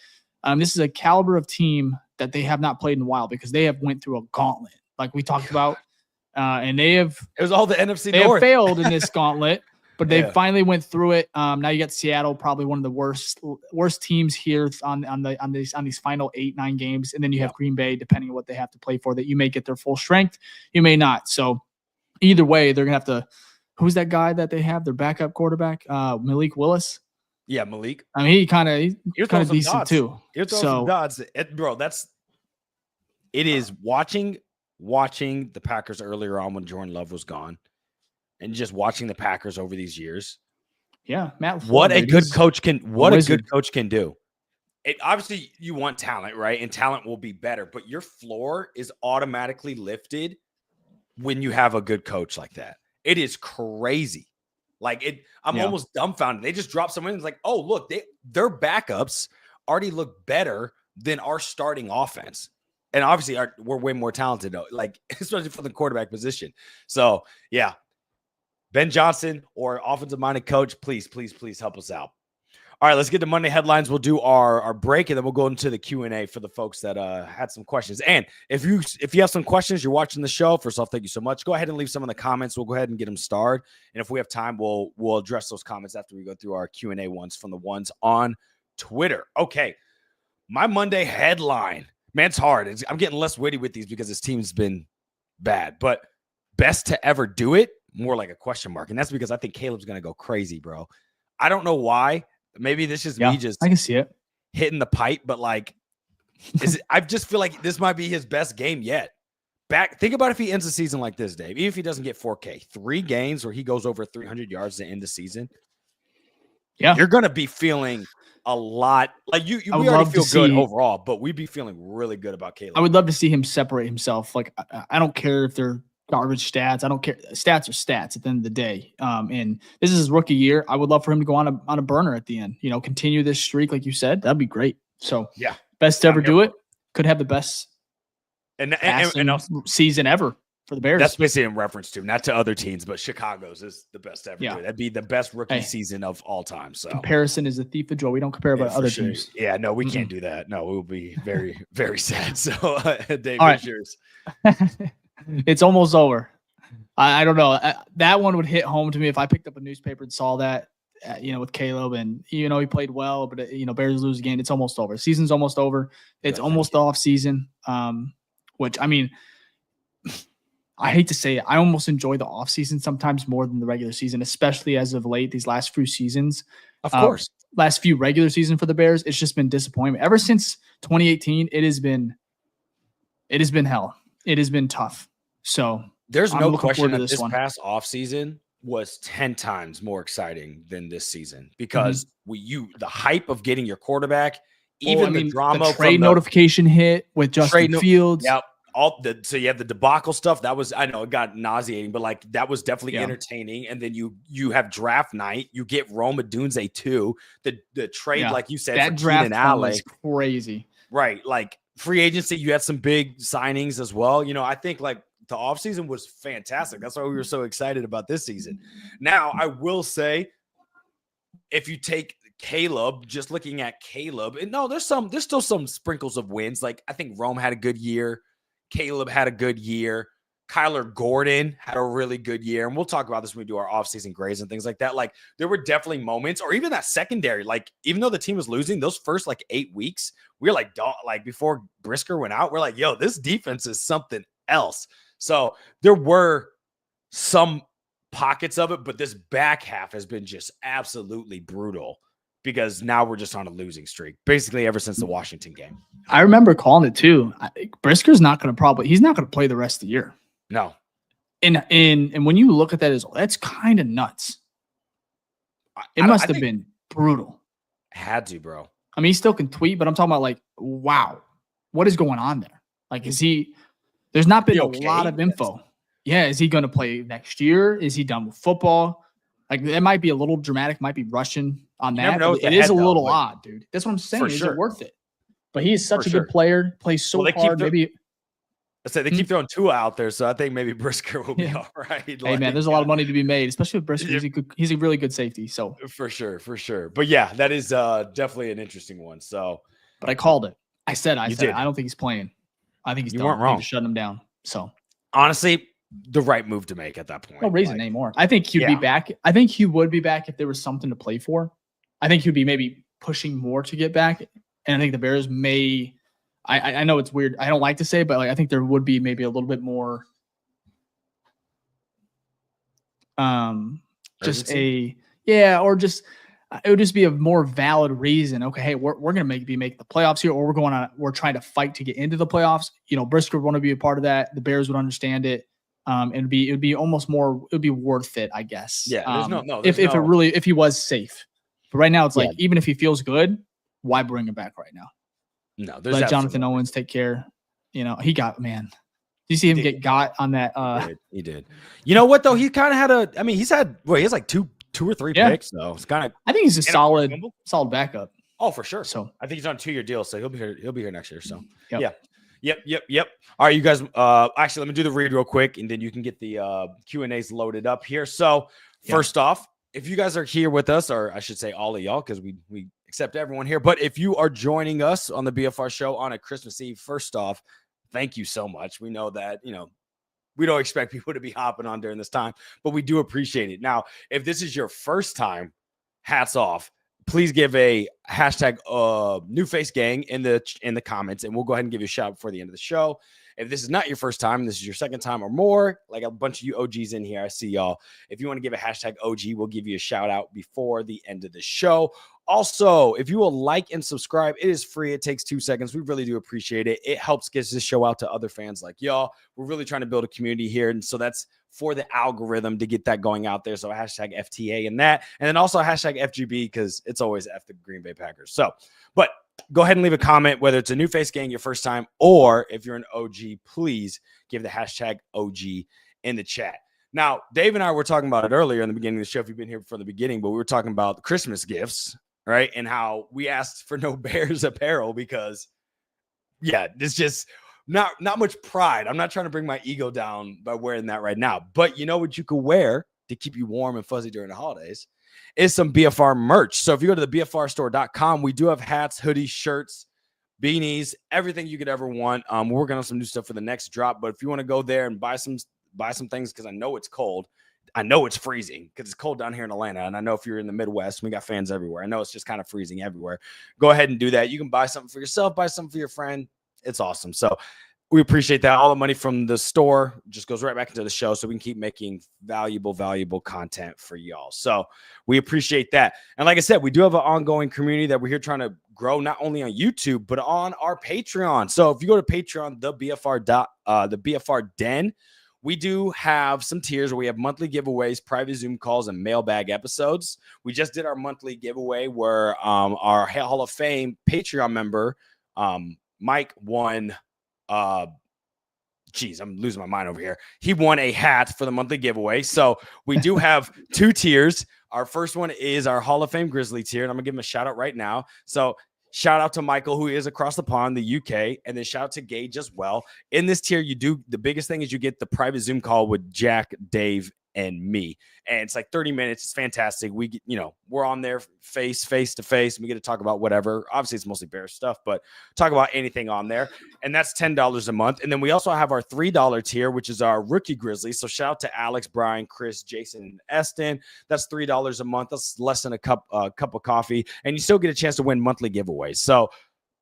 this is a caliber of team that they have not played in a while because they have went through a gauntlet, like we talked about. And it was all the NFC North. They have failed in this gauntlet, but they finally went through it. Now you got Seattle, probably one of the worst teams here on these final 8-9 games, and then you have Green Bay, depending on what they have to play for. That you may get their full strength, you may not. So either way, they're gonna have to. Who's that guy that they have? Their backup quarterback, Malik Willis. Yeah, Malik. I mean, he's kind of decent too. You're throwing some dots, bro. It is watching the Packers earlier on when Jordan Love was gone and just watching the Packers over these years. Yeah, Matt. What a good coach can do. It obviously you want talent, right? And talent will be better, but your floor is automatically lifted when you have a good coach like that. It is crazy. I'm almost dumbfounded. They just dropped someone. It's like, oh, look, their backups already look better than our starting offense. And obviously, we're way more talented, though, especially for the quarterback position. So, yeah, Ben Johnson or offensive-minded coach, please help us out. All right, let's get to Monday headlines. We'll do our break, and then we'll go into the Q&A for the folks that had some questions. And if you have some questions, you're watching the show, first off, thank you so much. Go ahead and leave some in the comments. We'll go ahead and get them starred. And if we have time, we'll address those comments after we go through our Q&A ones from the ones on Twitter. Okay, my Monday headline. Man, it's hard. I'm getting less witty with these because this team's been bad. But best to ever do it, more like a question mark. And that's because I think Caleb's going to go crazy, bro. I don't know why. Maybe this is me just I can see it hitting the pipe, but I just feel like this might be his best game yet. Think about if he ends the season like this, Dave. Even if he doesn't get 4K, 3 games where he goes over 300 yards to end the season. Yeah, you're going to be feeling a lot. We already feel good overall, but we'd be feeling really good about Caleb. I would love to see him separate himself. I don't care if they're garbage stats. I don't care. Stats are stats at the end of the day. And this is his rookie year. I would love for him to go on a burner at the end. Continue this streak, like you said. That'd be great. So yeah, best to ever do it. Could have the best and season ever for the Bears. That's basically in reference to, not to other teams, but Chicago's is the best ever. Yeah. That'd be the best rookie season of all time. So comparison is a thief of joy. We don't compare about other teams. Yeah, no, we can't do that. No, it will be very, very sad. So Dave, all what's yours? It's almost over. I don't know. That one would hit home to me if I picked up a newspaper and saw that. with Caleb, and he played well, but Bears lose again. It's almost over. Season's almost over. It's almost off season. Which I mean, I hate to say it, I almost enjoy the off season sometimes more than the regular season, especially as of late. These last few seasons, of course, last few regular season for the Bears, it's just been disappointment. Ever since 2018, it has been hell. It has been tough. So there's no question that this past offseason was 10 times more exciting than this season because the hype of getting your quarterback, the drama, the trade notification hit with Justin Fields. Yep. So you have the debacle stuff that was, I know it got nauseating, but like that was definitely entertaining. And then you have draft night, you get Rome Odunze too. The trade, like you said, that draft was crazy, right? Like free agency, you had some big signings as well. I think like the offseason was fantastic. That's why we were so excited about this season. Now, I will say, if you take Caleb, just looking at Caleb, and no, there's still some sprinkles of wins. Like I think Rome had a good year. Caleb had a good year. Kyler Gordon had a really good year. And we'll talk about this when we do our offseason grades and things like that. Like there were definitely moments, or even that secondary, like even though the team was losing those first like 8 weeks, we were like before Brisker went out, we're like, yo, this defense is something else. So there were some pockets of it, but this back half has been just absolutely brutal because now we're just on a losing streak, basically ever since the Washington game. I remember calling it too. Brisker's not going to he's not going to play the rest of the year. No. And when you look at that, that's kind of nuts. It must have been brutal. Had to, bro. I mean, he still can tweet, but I'm talking about like, wow, what is going on there? Like, there's not been a lot of info. Yeah. Is he going to play next year? Is he done with football? Like, it might be a little dramatic, might be rushing on that. It is a little odd, dude. That's what I'm saying. Is it worth it? But he is such a good player, plays so hard. Maybe I say they keep throwing Tua out there, so I think maybe Brisker will be all right. Hey man, there's a lot of money to be made, especially with Brisker. He's a really good safety. So for sure. But yeah, that is definitely an interesting one. So, but I called it. I said I don't think he's playing. I think he's done. Weren't wrong. He's shutting him down. So honestly, the right move to make at that point. No reason anymore. I think he'd be back. I think he would be back if there was something to play for. I think he'd be maybe pushing more to get back. And I think the Bears may. I know it's weird. I don't like to say, but like I think there would be maybe a little bit more. It would just be a more valid reason. Okay, hey, we're gonna make the playoffs here, or we're trying to fight to get into the playoffs. Brisker would want to be a part of that. The Bears would understand it. It'd be almost more. It would be worth it, I guess. Yeah. If he was safe, but right now it's like even if he feels good, why bring him back right now? No, let Jonathan Owens take care. He got man. Do you see him get got on that? He did. You know what though? He kind of had he has like two or three picks. So it's kind of. I think he's a solid backup. Oh, for sure. So I think he's on a 2-year deal, so he'll be here next year. So Yep. Yep. All right, you guys. Actually, let me do the read real quick, and then you can get the Q&As loaded up here. So first off, if you guys are here with us, or I should say all of y'all, because we accept everyone here. But if you are joining us on the BFR show on a Christmas Eve, first off, thank you so much. We know that, we don't expect people to be hopping on during this time, but we do appreciate it. Now, if this is your first time, hats off. Please give a hashtag new face gang in the comments, and we'll go ahead and give you a shout before the end of the show. If this is not your first time, this is your second time or more, like a bunch of you OGs in here, I see y'all. If you want to give a hashtag OG, we'll give you a shout out before the end of the show. Also, if you will like and subscribe, it is free. It takes 2 seconds. We really do appreciate it. It helps get this show out to other fans like y'all. We're really trying to build a community here. And so that's for the algorithm to get that going out there. So hashtag FTA and that. And then also hashtag FGB because it's always F the Green Bay Packers. So, but go ahead and leave a comment, whether it's a new face gang your first time, or if you're an OG, please give the hashtag OG in the chat. Now, Dave and I were talking about it earlier in the beginning of the show, if you've been here from the beginning, but we were talking about the Christmas gifts, right? And how we asked for no Bears apparel because, it's just not much pride. I'm not trying to bring my ego down by wearing that right now. But you know what you could wear to keep you warm and fuzzy during the holidays is some BFR merch. So if you go to the BFRstore.com, we do have hats, hoodies, shirts, beanies, everything you could ever want. We're working on some new stuff for the next drop. But if you want to go there and buy some things, because I know it's cold, I know it's freezing because it's cold down here in Atlanta. And I know if you're in the Midwest, we got fans everywhere. I know it's just kind of freezing everywhere. Go ahead and do that. You can buy something for yourself, buy something for your friend. It's awesome. So we appreciate that. All the money from the store just goes right back into the show so we can keep making valuable content for y'all. So we appreciate that. And like I said, we do have an ongoing community that we're here trying to grow, not only on YouTube, but on our Patreon. So if you go to Patreon, the BFR Den, we do have some tiers where we have monthly giveaways, private Zoom calls, and mailbag episodes. We just did our monthly giveaway where our Hall of Fame Patreon member, Mike, won. I'm losing my mind over here. He won a hat for the monthly giveaway. So we do have 2 tiers. Our first one is our Hall of Fame Grizzly tier, and I'm gonna give him a shout out right now. So shout out to Michael, who is across the pond, the UK, and then shout out to Gage as well. In this tier, the biggest thing is you get the private Zoom call with Jack, Dave, and me. And it's like 30 minutes. It's fantastic. We get, we're on there face to face. And we get to talk about whatever. Obviously, it's mostly Bears stuff, but talk about anything on there. And that's $10 a month. And then we also have our $3 tier, which is our rookie Grizzly. So shout out to Alex, Brian, Chris, Jason, and Eston. That's $3 a month. That's less than a cup of coffee. And you still get a chance to win monthly giveaways. So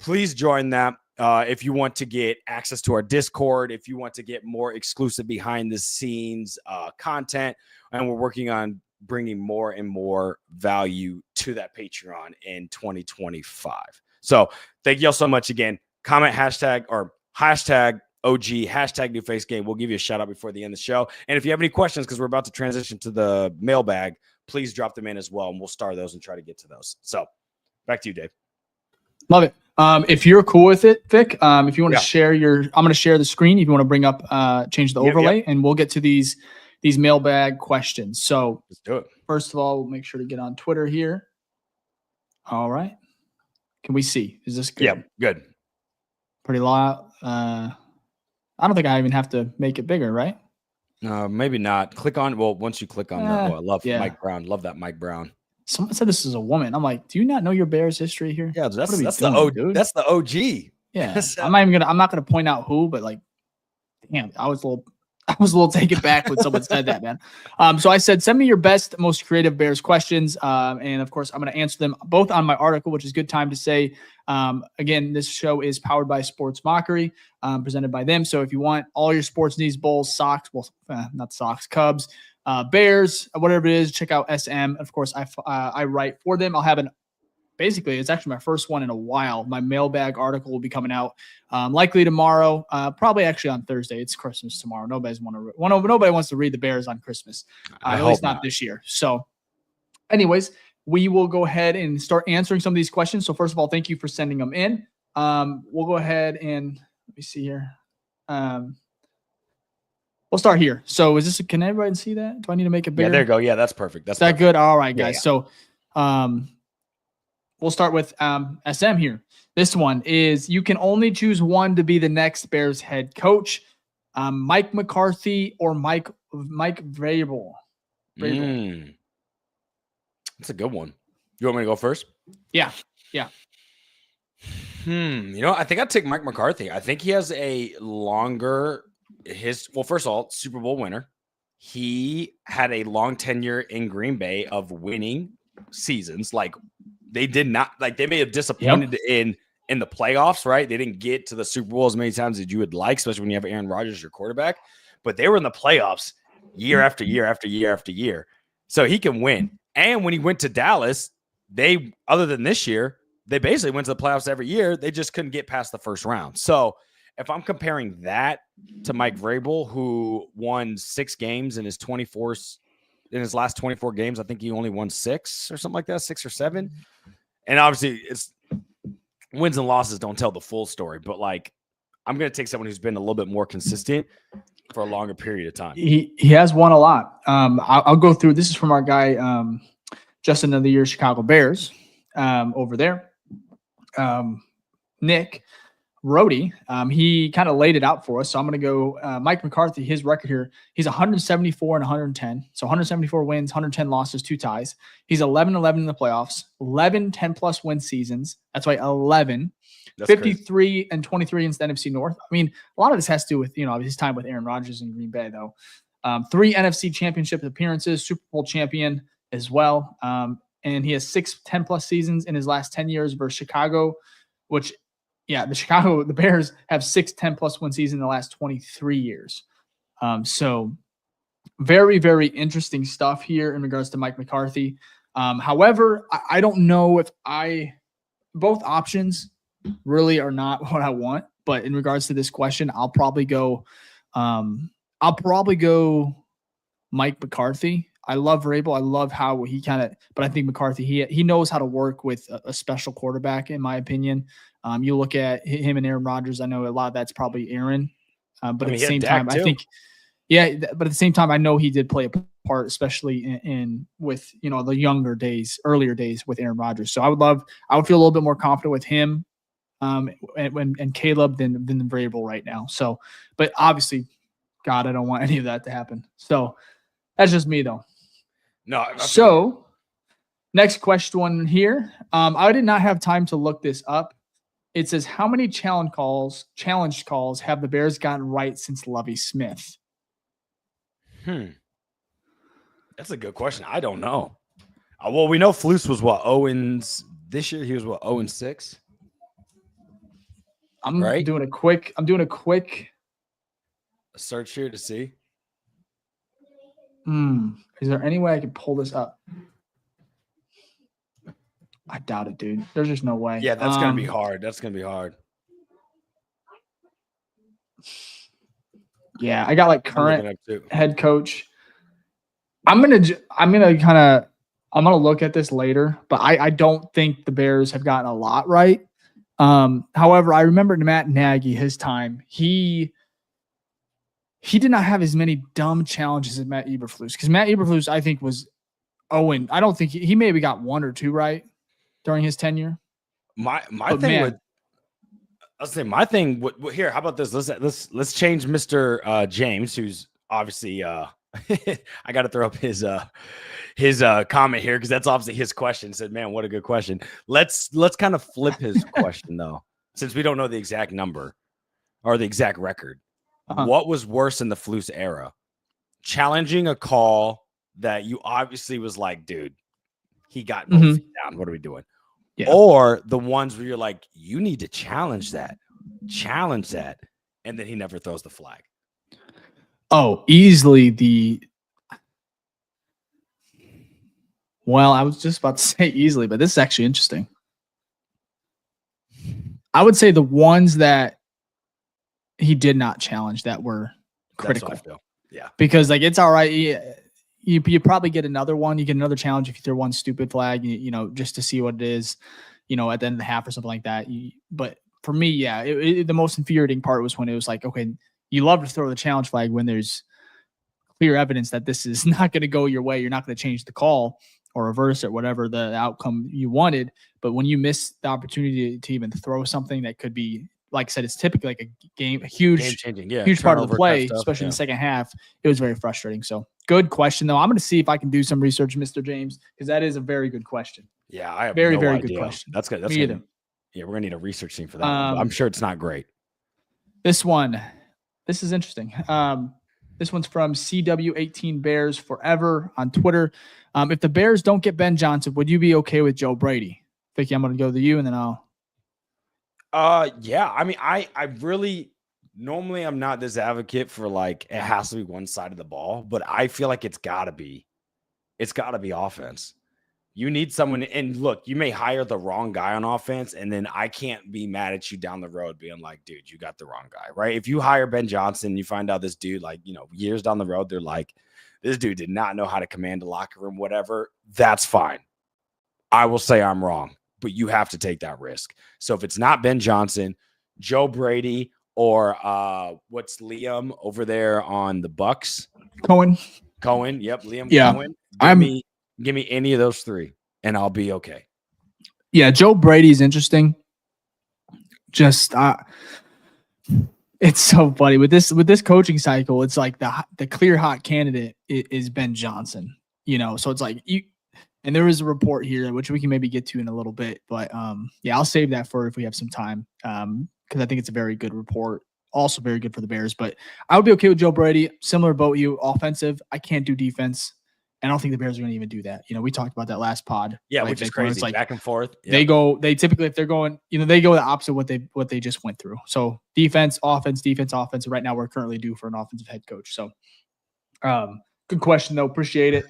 please join that. If you want to get access to our Discord, if you want to get more exclusive behind the scenes content, and we're working on bringing more and more value to that Patreon in 2025. So thank y'all so much again. Comment hashtag OG, hashtag New Face Game. We'll give you a shout out before the end of the show. And if you have any questions, because we're about to transition to the mailbag, please drop them in as well, and we'll star those and try to get to those. So back to you, Dave. Love it. If you're cool with it, Vic, if you want to share I'm going to share the screen. If you want to bring up, change the overlay, and we'll get to these mailbag questions. So let's do it. First of all, we'll make sure to get on Twitter here. All right. Can we see? Is this good? Yeah, good. Pretty loud. I don't think I even have to make it bigger, right? No, maybe not. Once you click on I love Mike Brown. Love that Mike Brown. Someone said this is a woman. I'm like, do you not know your Bears history here? Yeah, that's the OG. Yeah, I'm not gonna point out who, but like, damn, I was a little taken back when someone said that, man. So I said, send me your best, most creative Bears questions, and of course, I'm gonna answer them both on my article, which is good time to say. Again, this show is powered by Sports Mockery, presented by them. So if you want all your sports needs, Bulls, Sox, not Sox, Cubs, Bears, whatever it is, check out SM. Of course, I write for them. I'll have basically, it's actually my first one in a while. My mailbag article will be coming out likely tomorrow, probably actually on Thursday. It's Christmas tomorrow. Nobody wants to read the Bears on Christmas, at least not this year. So anyways, we will go ahead and start answering some of these questions. So first of all, thank you for sending them in. We'll go ahead and let me see here. We'll start here. So can everybody see that? Do I need to make it bigger? Yeah, there you go. Yeah, that's perfect. Is that perfect. good? All right, guys. Yeah. So we'll start with SM here. This one is, you can only choose one to be the next Bears head coach. Mike McCarthy or Mike Vrabel. That's a good one. You want me to go first? Yeah. I think I'd take Mike McCarthy. I think he has a longer first of all, Super Bowl winner. He had a long tenure in Green Bay of winning seasons. Like, they did not, like, they may have disappointed in the playoffs, right? They didn't get to the Super Bowl as many times as you would like, especially when you have Aaron Rodgers, your quarterback. But they were in the playoffs year after year after year after year. So he can win. And when he went to Dallas, other than this year, they basically went to the playoffs every year. They just couldn't get past the first round. So if I'm comparing that to Mike Vrabel, who won 6 games in his last 24 games, I think he only won 6 or something like that, 6 or 7. And obviously, it's wins and losses don't tell the full story. But like, I'm going to take someone who's been a little bit more consistent for a longer period of time. He has won a lot. I'll go through. This is from our guy, Justin of the Year Chicago Bears, over there. Nick Rhodey, he kind of laid it out for us. So I'm going to go Mike McCarthy, his record here. He's 174 and 110. So 174 wins, 110 losses, 2 ties. He's 11-11 in the playoffs, 11 10-plus win seasons. That's why 11. That's 53 crazy. And 23 in the NFC North. I mean, a lot of this has to do with, his time with Aaron Rodgers in Green Bay, though. 3 NFC championship appearances, Super Bowl champion as well. And he has 6 10-plus seasons in his last 10 years versus Chicago, which, the Bears have 6 10-plus win seasons in the last 23 years. So very, very interesting stuff here in regards to Mike McCarthy. However, I don't know if both options really are not what I want, but in regards to this question, I'll probably go Mike McCarthy. I love Vrabel. I love how but I think McCarthy, he knows how to work with a special quarterback, in my opinion. You look at him and Aaron Rodgers. I know a lot of that's probably Aaron, but at the same time, I think, but at the same time, I know he did play a part, especially in with the earlier days with Aaron Rodgers. So I would feel a little bit more confident with him, and Caleb than Vrabel right now. So, but obviously, God, I don't want any of that to happen. So that's just me though. No. So next question here. I did not have time to look this up. It says, how many challenge calls have the Bears gotten right since Lovie Smith? That's a good question. I don't know. Well, we know Flus was what, Owens this year? He was what, 0-6? I'm doing a quick search here to see. Is there any way I could pull this up? I doubt it, dude. There's just no way. Yeah, that's gonna be hard. That's gonna be hard. Yeah, I got like current head coach. I'm gonna look at this later, but I don't think the Bears have gotten a lot right. However, I remember Matt Nagy, his time, he did not have as many dumb challenges as Matt Eberflus, because Matt Eberflus, I think, was Owen. I don't think he maybe got 1 or 2 right during his tenure. My thing here. How about this? Let's change Mr. James, who's obviously I got to throw up his comment here because that's obviously his question. Said, man, what a good question. Let's kind of flip his question though, since we don't know the exact number or the exact record. What was worse in the Flus era? Challenging a call that you obviously was like, dude, he got both feet down. What are we doing? Yeah. Or the ones where you're like, you need to challenge that, and then he never throws the flag. Oh, easily well, I was just about to say easily, but this is actually interesting. I would say the ones that he did not challenge that were critical. That's what I feel. Yeah. Because it's all right. You probably get another one. You get another challenge if you throw one stupid flag, just to see what it is, at the end of the half or something like that. But for me, the most infuriating part was when it was like, okay, you love to throw the challenge flag when there's clear evidence that this is not going to go your way. You're not going to change the call or reverse it, whatever the outcome you wanted. But when you miss the opportunity to even throw something that could be, like I said, it's typically like a huge part of the play, especially in the second half. It was very frustrating. So good question, though. I'm going to see if I can do some research, Mr. James, because that is a very good question. Yeah, I have very, no very idea. Good question. That's good. That's good. Yeah, we're going to need a research team for that. I'm sure it's not great. This is interesting. This one's from CW18 Bears Forever on Twitter. If the Bears don't get Ben Johnson, would you be okay with Joe Brady? Ficky, I'm going to go to you, and then I'll. Yeah. I mean, I really normally I'm not this advocate for like it has to be one side of the ball, but I feel like it's gotta be offense. You need someone, and look, you may hire the wrong guy on offense, and then I can't be mad at you down the road being like, dude, you got the wrong guy, right? If you hire Ben Johnson, you find out this dude, like, years down the road, they're like, this dude did not know how to command a locker room, whatever. That's fine. I will say I'm wrong, but you have to take that risk. So if it's not Ben Johnson, Joe Brady, or what's Liam over there on the Bucks? Cohen. Yep, Liam Cohen. Give me any of those three, and I'll be okay. Yeah, Joe Brady's interesting. Just it's so funny with this coaching cycle. It's like the clear hot candidate is Ben Johnson. So it's like you. And there is a report here, which we can maybe get to in a little bit. But I'll save that for if we have some time, because I think it's a very good report also very good for the Bears. But I would be okay with Joe Brady. Similar boat you, offensive. I can't do defense. And I don't think the Bears are going to even do that. We talked about that last pod. Yeah, right? which is crazy. It's like back and forth. They typically, if they're going, they go the opposite of what they just went through. So defense, offense. And right now we're currently due for an offensive head coach. So good question though. Appreciate it.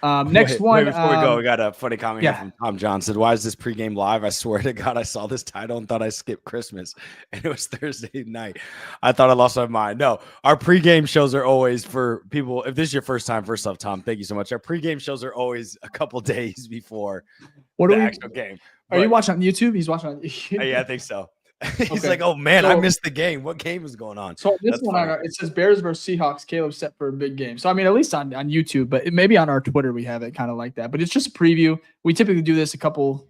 Next one. Before we go, we got a funny comment here from Tom Johnson. Why is this pregame live? I swear to God, I saw this title and thought I skipped Christmas, and it was Thursday night. I thought I lost my mind. No, our pregame shows are always for people. If this is your first time, first off, Tom, thank you so much. Our pregame shows are always a couple days before the actual game. Are you watching on YouTube? He's watching on YouTube. Yeah, I think so. He's like, oh man, I missed the game. What game is going on? So this one, it says Bears versus Seahawks. Caleb set for a big game. So I mean, at least on YouTube, but maybe on our Twitter we have it kind of like that. But it's just a preview. We typically do this a couple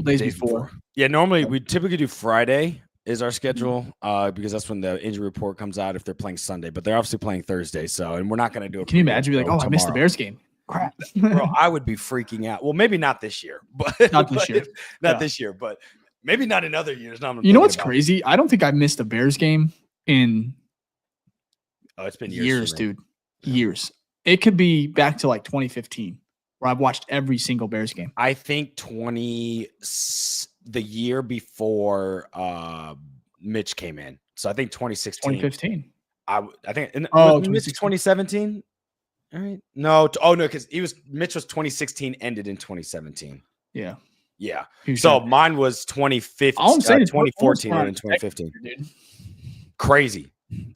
days before. Yeah, normally we typically do Friday is our schedule because that's when the injury report comes out if they're playing Sunday. But they're obviously playing Thursday, and we're not going to do it. Can you imagine? Be like, I missed the Bears game. Crap, bro, I would be freaking out. Well, maybe not this year, but this year, but. Maybe not in other years. You know what's crazy? I don't think I missed a Bears game in it's been years, dude. Years. It could be back to like 2015 where I've watched every single Bears game. I think the year before Mitch came in. So I think 2016. 2015. I think Mitch 2017. All right. No, because Mitch was 2016 ended in 2017. Yeah. Yeah. So mine was 2015. 2014 and 2015. Dude. Crazy.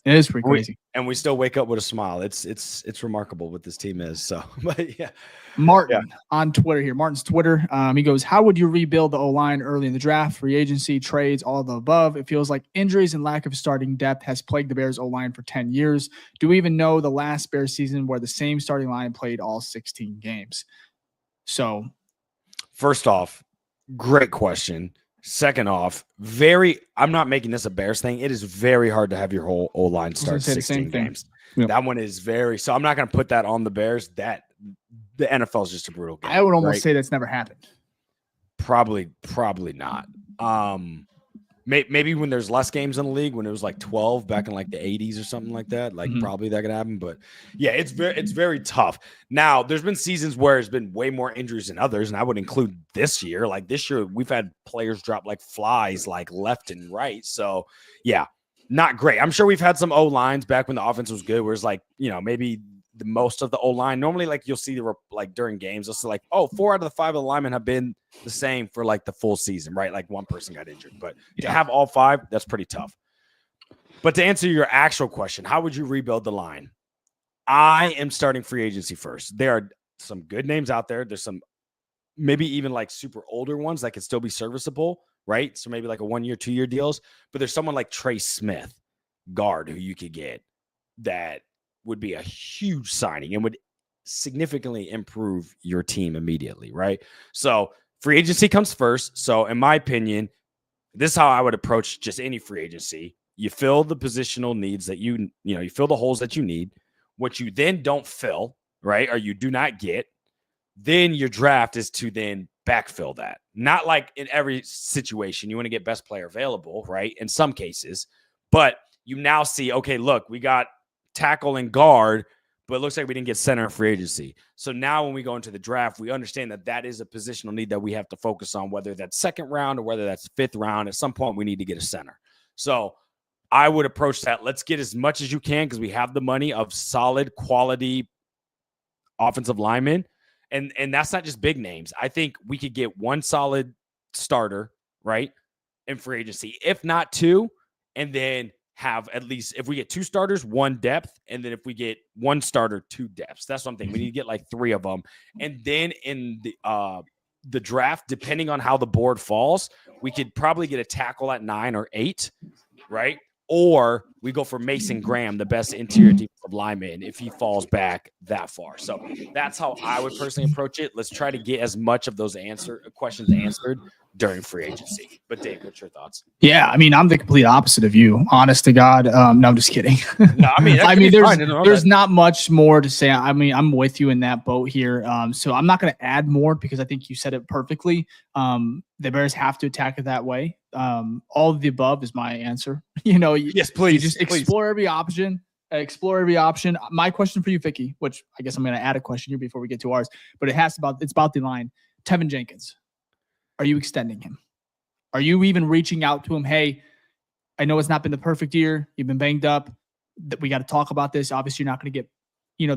It is pretty crazy. And we still wake up with a smile. It's remarkable what this team is. So, but yeah. Martin on Twitter here. Martin's Twitter. He goes, how would you rebuild the O-line early in the draft, free agency, trades, all of the above? It feels like injuries and lack of starting depth has plagued the Bears O-line for 10 years. Do we even know the last Bears season where the same starting line played all 16 games? So first off, great question. Second off, I'm not making this a Bears thing. It is very hard to have your whole O-line start 16 games. Yep. That one is so I'm not going to put that on the Bears. That the NFL is just a brutal game. I would almost say that's never happened. Probably not. Maybe when there's less games in the league, when it was like 12 back in like the 80s or something like that, probably that could happen. But yeah, it's very tough. Now, there's been seasons where there's been way more injuries than others, and I would include this year. Like this year, we've had players drop like flies, like left and right. So yeah, not great. I'm sure we've had some O-lines back when the offense was good, where it's like, maybe the most of the O-line. Normally, like you'll see during games, it's like, 4 out of the 5 of the linemen have been the same for like the full season, right? Like one person got injured, but to have all 5, that's pretty tough. But to answer your actual question, how would you rebuild the line? I am starting free agency first. There are some good names out there. There's some maybe even like super older ones that could still be serviceable, right? So maybe like a 1-year, 2-year deals. But there's someone like Trey Smith, guard, who you could get that would be a huge signing and would significantly improve your team immediately, right? So free agency comes first. So in my opinion, this is how I would approach just any free agency. You fill the positional needs that you fill the holes that you need. What you then don't fill, right, or you do not get, then your draft is to then backfill that. Not like in every situation you want to get best player available, right? In some cases, but you now see, okay, look, we got tackle and guard, but it looks like we didn't get center in free agency. So now when we go into the draft, we understand that is a positional need that we have to focus on, whether that's second round or whether that's 5th round. At some point, we need to get a center. So I would approach that. Let's get as much as you can because we have the money of solid quality offensive linemen. And that's not just big names. I think we could get one solid starter, right, in free agency, if not 2, and then have at least, if we get 2 starters, 1 depth, and then if we get 1 starter, 2 depths. That's something we need to get like 3 of them. And then in the draft, depending on how the board falls, we could probably get a tackle at 9 or 8, right? Or we go for Mason Graham, the best interior defensive lineman, if he falls back that far. So that's how I would personally approach it. Let's try to get as much of those questions answered during free agency. But Dave, what's your thoughts? Yeah, I mean, I'm the complete opposite of you, honest to God. No, I'm just kidding. No, I mean, there's not much more to say. I mean, I'm with you in that boat here. So I'm not going to add more because I think you said it perfectly. The Bears have to attack it that way. All of the above is my answer. Yes, please. You just explore every option. My question for you, Ficky, which I guess I'm going to add a question here before we get to ours, but it's about the line. Tevin Jenkins, are you extending him? Are you even reaching out to him? Hey, I know it's not been the perfect year. You've been banged up. We got to talk about this. Obviously, you're not going to get,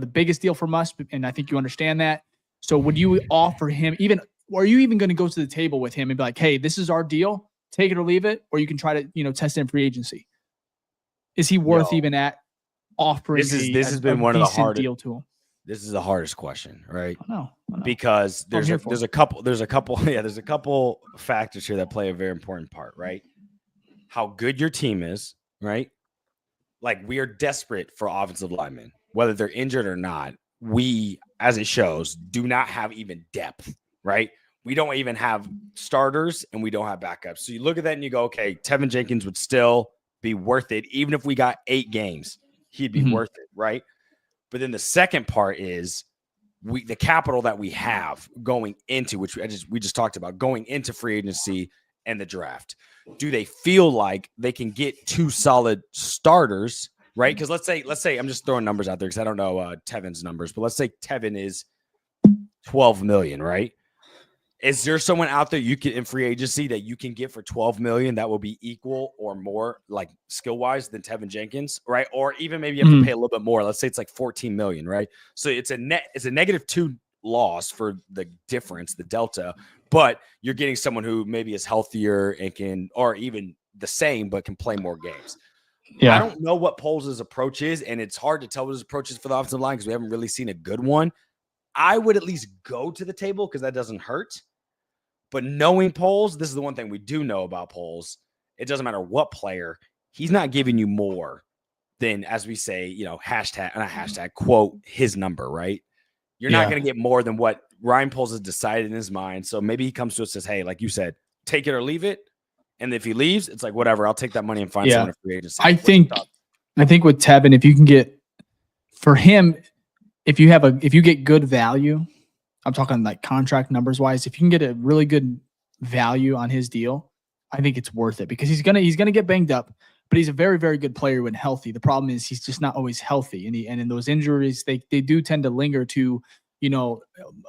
the biggest deal from us, and I think you understand that. So would you offer him are you even going to go to the table with him and be like, hey, this is our deal, take it or leave it, or you can try to, test it in free agency? Is he worth even offering this has been one of the hardest deal to him? This is the hardest question, right? I know. Because there's a couple factors here that play a very important part, right? How good your team is, right? Like, we are desperate for offensive linemen, whether they're injured or not. We, as it shows, do not have even depth, right? We don't even have starters and we don't have backups. So you look at that and you go, okay, Tevin Jenkins would still be worth it. Even if we got 8 games, he'd be worth it, right? But then the second part is the capital that we have going into, which we just talked about, going into free agency and the draft. Do they feel like they can get 2 solid starters, right? Because let's say I'm just throwing numbers out there because I don't know Tevin's numbers, but let's say Tevin is $12 million, right? Is there someone out there you can in free agency that you can get for $12 million that will be equal or more, like skill wise, than Tevin Jenkins, right? Or even maybe you have to pay a little bit more. Let's say it's like $14 million, right? So it's a -2 loss for the difference, the delta, but you're getting someone who maybe is healthier and can, or even the same, but can play more games. Yeah, I don't know what Poles' approach is, and it's hard to tell what his approach is for the offensive line because we haven't really seen a good one. I would at least go to the table because that doesn't hurt. But knowing Poles, this is the one thing we do know about Poles. It doesn't matter what player. He's not giving you more than, as we say, quote, his number, right? You're not going to get more than what Ryan Poles has decided in his mind. So maybe he comes to us and says, hey, like you said, take it or leave it. And if he leaves, it's like, whatever, I'll take that money and find someone in free agency. I think with Tevin, if you can get, for him, if you get good value, I'm talking like contract numbers wise, if you can get a really good value on his deal, I think it's worth it because he's gonna get banged up, but he's a very, very good player when healthy. The problem is he's just not always healthy, and in those injuries, they do tend to linger to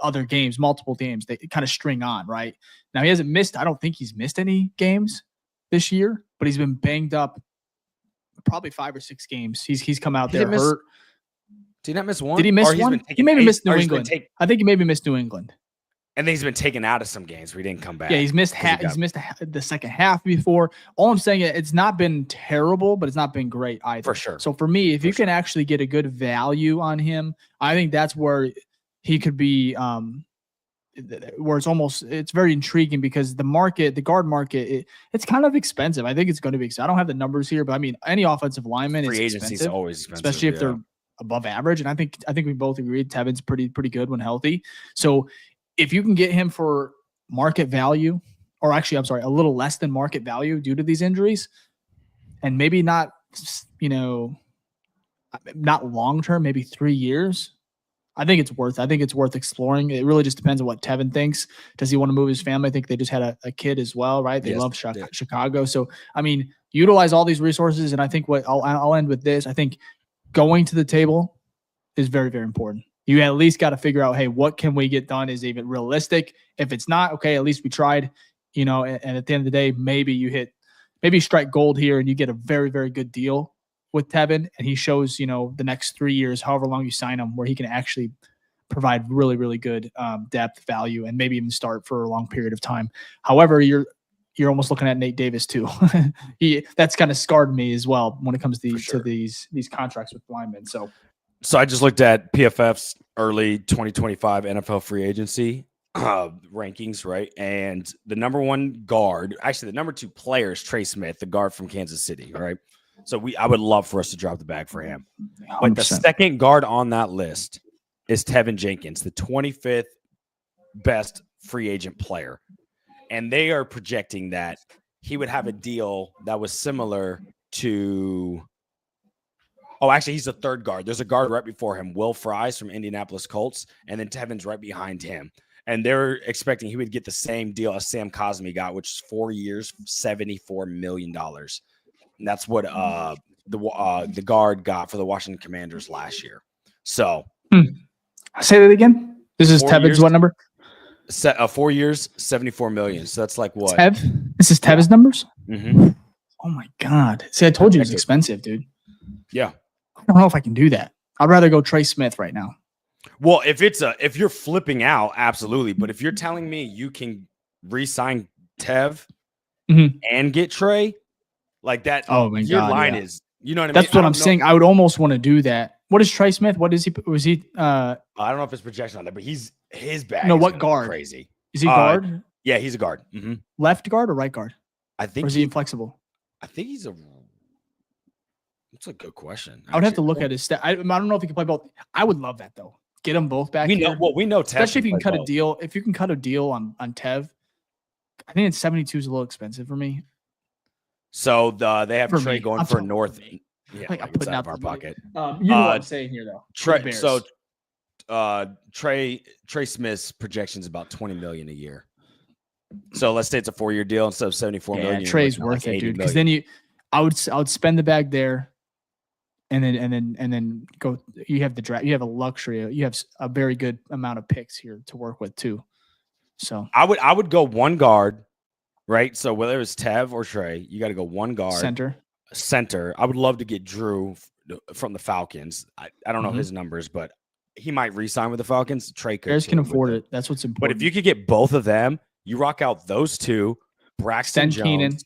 other games, multiple games. They kind of string on, right? Now he hasn't missed. I don't think he's missed any games this year, but he's been banged up probably 5 or 6 games. He's come out there hurt. Did he not miss one? Did he miss one? He maybe missed New England. I think he maybe missed New England. And then he's been taken out of some games where he didn't come back. Yeah, he's missed the second half before. All I'm saying is it's not been terrible, but it's not been great either. For sure. So for me, if you can actually get a good value on him, I think that's where he could be where it's very intriguing because the guard market, it's kind of expensive. I think it's going to be expensive. I don't have the numbers here, but I mean, any offensive lineman is expensive. Free agency is always expensive, especially if they're above average. And I think we both agreed Tevin's pretty good when healthy. So if you can get him for market value, or actually, I'm sorry, a little less than market value due to these injuries, and maybe not, not long-term, maybe 3 years, I think it's worth exploring. It really just depends on what Tevin thinks. Does he want to move his family? I think they just had a kid as well, right? They love Chicago. So, I mean, utilize all these resources. And I think I'll end with this. I think going to the table is very, very important. You at least got to figure out, hey, what can we get done? Is even realistic? If it's not, okay, at least we tried, and at the end of the day, maybe you strike gold here and you get a very, very good deal with Tevin, and he shows, the next 3 years, however long you sign him, where he can actually provide really, really good depth, value, and maybe even start for a long period of time. However, you're almost looking at Nate Davis too. That's kind of scarred me as well when it comes to these contracts with linemen. So I just looked at PFF's early 2025 NFL free agency rankings, right? And the number 1 guard, actually the number 2 player is Trey Smith, the guard from Kansas City, right? So I would love for us to drop the bag for him. 100%. But the second guard on that list is Tevin Jenkins, the 25th best free agent player. and they are projecting that he would have a deal that was similar to. Oh, actually, he's a third guard. There's a guard right before him, Will Fries from Indianapolis Colts, and then Tevin's right behind him. And they're expecting he would get the same deal as Sam Cosmi got, which is 4 years, $74 million. And that's what the guard got for the Washington Commanders last year. So say that again. This is Tevin's what number? 4 years, $74 million. So that's like what? Tev? This is Tevin's numbers? Mm-hmm. Oh my God. See, I told you it was expensive, dude. Yeah. I don't know if I can do that. I'd rather go Trey Smith right now. Well, if you're flipping out, absolutely. But if you're telling me you can re-sign Tev and get Trey, like that, your line is, you know what I mean? That's what I'm saying. I would almost want to do that. What is Trey Smith? What is he? Was he? I don't know if it's projection on that, but his bag. No, what guard? Crazy. Is he guard? Yeah, he's a guard. Left guard or right guard? I think. Or is he inflexible? I think he's a. That's a good question. I would have to look at his stat. I don't know if he can play both. I would love that though. Get them both back. We know Tev, especially if you can cut a deal. If you can cut a deal on Tev, I think it's 72 is a little expensive for me. So they have Trey going for North. Yeah, like I'm putting out of our pocket. You know what I'm saying here though. Trey. So Trey Smith's projection is about $20 million a year. So let's say it's a 4-year deal instead of $74 million. Trey's worth it, dude. Because then I would spend the bag there. And then go. You have the draft. You have a luxury. You have a very good amount of picks here to work with too. So I would go one guard, right? So whether it's Tev or Trey, you got to go one guard. Center. I would love to get Drew from the Falcons. I don't know his numbers, but he might re-sign with the Falcons. Trey could. Bears can afford it. That's what's important. But if you could get both of them, you rock out those two. Braxton Jones. Keenan.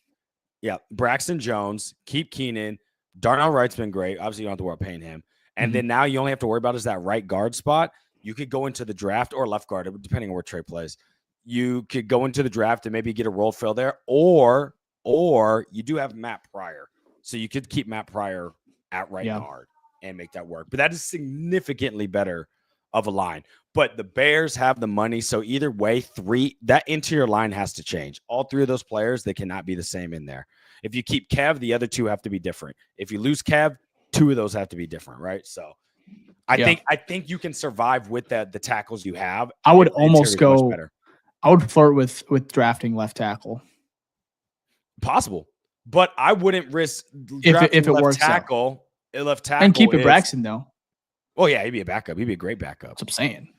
Yeah, Braxton Jones. Keep Keenan. Darnell Wright's been great. Obviously, you don't have to worry about paying him. And then now you only have to worry about is that right guard spot. You could go into the draft or left guard, depending on where Trey plays. You could go into the draft and maybe get a role fill there, or you do have Matt Pryor. So you could keep Matt Pryor at right guard and make that work. But that is significantly better of a line. But the Bears have the money. So either way, that interior line has to change. All three of those players, they cannot be the same in there. If you keep Kev, the other two have to be different. If you lose Kev, two of those have to be different, right? So I think you can survive with the tackles you have. I would almost go. I would flirt with drafting left tackle. Possible, but I wouldn't risk if it works tackle. Left tackle and keep it Braxton though. Oh yeah, he'd be a backup. He'd be a great backup. That's what I'm saying.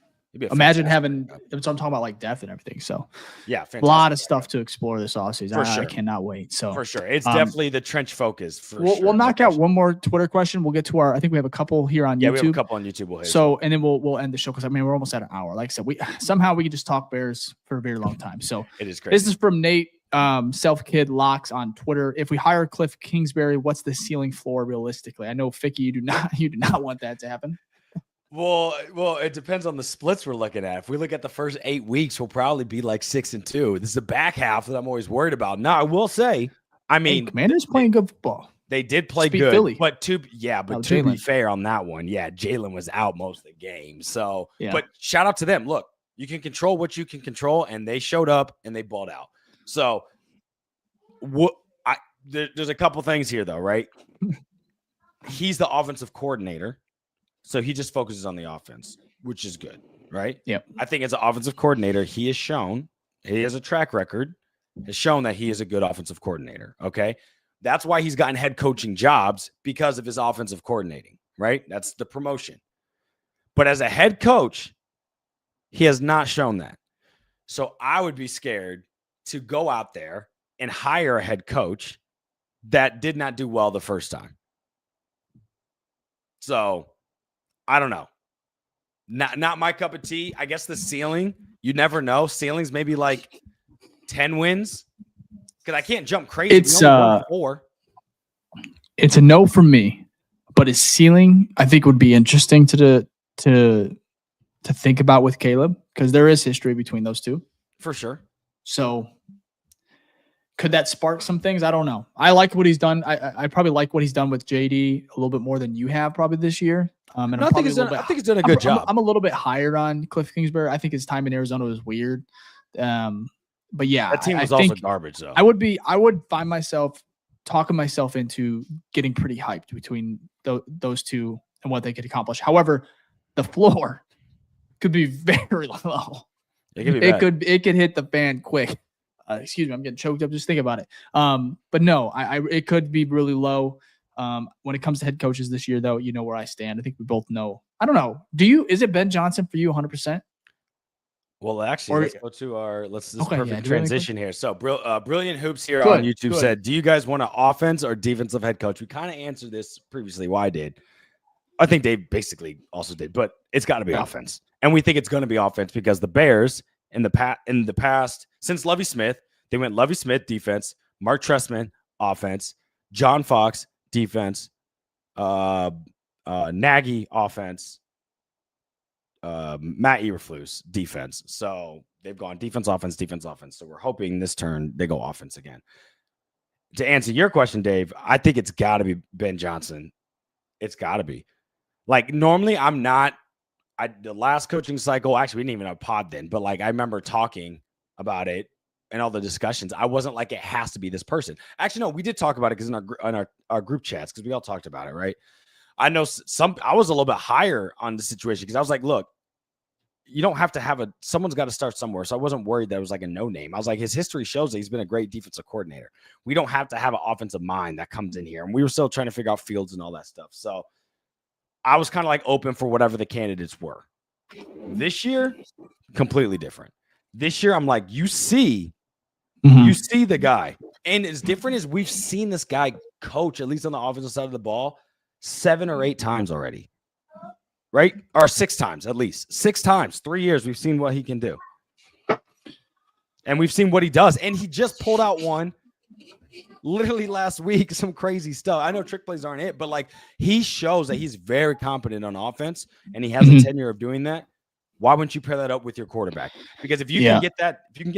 Imagine having. So I'm talking about like depth and everything. So yeah, a lot of stuff to explore this offseason. I cannot wait. So for sure, it's definitely the trench focus. We'll knock out one more Twitter question. We'll get to I think we have a couple here on YouTube. Yeah, we have a couple on YouTube. So and then we'll end the show because we're almost at an hour. Like I said, we can just talk Bears for a very long time. So it is crazy. This is from Nate. Self-Kid Locks on Twitter. If we hire Cliff Kingsbury, what's the ceiling floor realistically? I know Ficky, you do not want that to happen. Well, it depends on the splits we're looking at. If we look at the first 8 weeks, we'll probably be like 6-2. This is the back half that I'm always worried about. Now, I will say, Commanders playing good football. They did play good, Philly. but to be fair on that one, Jalen was out most of the game. So, but shout out to them. Look, you can control what you can control, and they showed up and they balled out. So, there's a couple things here, though, right? He's the offensive coordinator. So he just focuses on the offense, which is good, right? Yeah. I think as an offensive coordinator, he has a track record, has shown that he is a good offensive coordinator, okay? That's why he's gotten head coaching jobs because of his offensive coordinating, right? That's the promotion. But as a head coach, he has not shown that. So I would be scared to go out there and hire a head coach that did not do well the first time. So I don't know. Not my cup of tea. I guess the ceiling, you never know. Ceiling's maybe like 10 wins. Because I can't jump crazy. It's 4. It's a no from me. But his ceiling, I think, would be interesting to think about with Caleb. Because there is history between those two. For sure. So could that spark some things? I don't know. I like what he's done. I probably like what he's done with JD a little bit more than you have probably this year. I think he's done a good job. I'm a little bit higher on Cliff Kingsbury. I think his time in Arizona was weird. But yeah, That team was I also think garbage, though. I would find myself talking myself into getting pretty hyped between those two and what they could accomplish. However, the floor could be very low. It could be bad. It could hit the fan quick. Excuse me, I'm getting choked up just thinking about it. But no, it could be really low. When it comes to head coaches this year, though, you know where I stand. I think we both know. I don't know. Is it Ben Johnson for you 100%? Well, actually, let's go to our perfect transition here. So, Brilliant Hoops here on YouTube said, "Do you guys want an offense or defensive head coach?" We kind of answered this previously. Well, I did. I think Dave basically also did, but it's got to be offense, and we think it's going to be offense because the Bears in the past since Lovie Smith, they went Lovie Smith defense, Mark Trestman offense, John Fox defense, Nagy offense. Matt Eberflus defense. So they've gone defense, offense, defense, offense. So we're hoping this turn they go offense again. To answer your question, Dave, I think it's got to be Ben Johnson. It's got to be. Like normally I'm not. The last coaching cycle, actually, we didn't even have a pod then, but like I remember talking about it and all the discussions. I wasn't like it has to be this person. Actually, no, we did talk about it because in our group chats because we all talked about it, right? I know I was a little bit higher on the situation because I was like, look, you don't have to someone's got to start somewhere. So I wasn't worried that it was like a no name. I was like, his history shows that he's been a great defensive coordinator. We don't have to have an offensive mind that comes in here. And we were still trying to figure out Fields and all that stuff. So I was kind of like open for whatever the candidates were. This year, completely different. This year, I'm like, you see the guy. And as different as we've seen this guy coach, at least on the offensive side of the ball, 7 or 8 times already. Right? Or 6 times, at least. 6 times, 3 years, we've seen what he can do. And we've seen what he does. And he just pulled out one literally last week, some crazy stuff. I know trick plays aren't it, but like he shows that he's very competent on offense and he has a tenure of doing that. Why wouldn't you pair that up with your quarterback? Because if you can get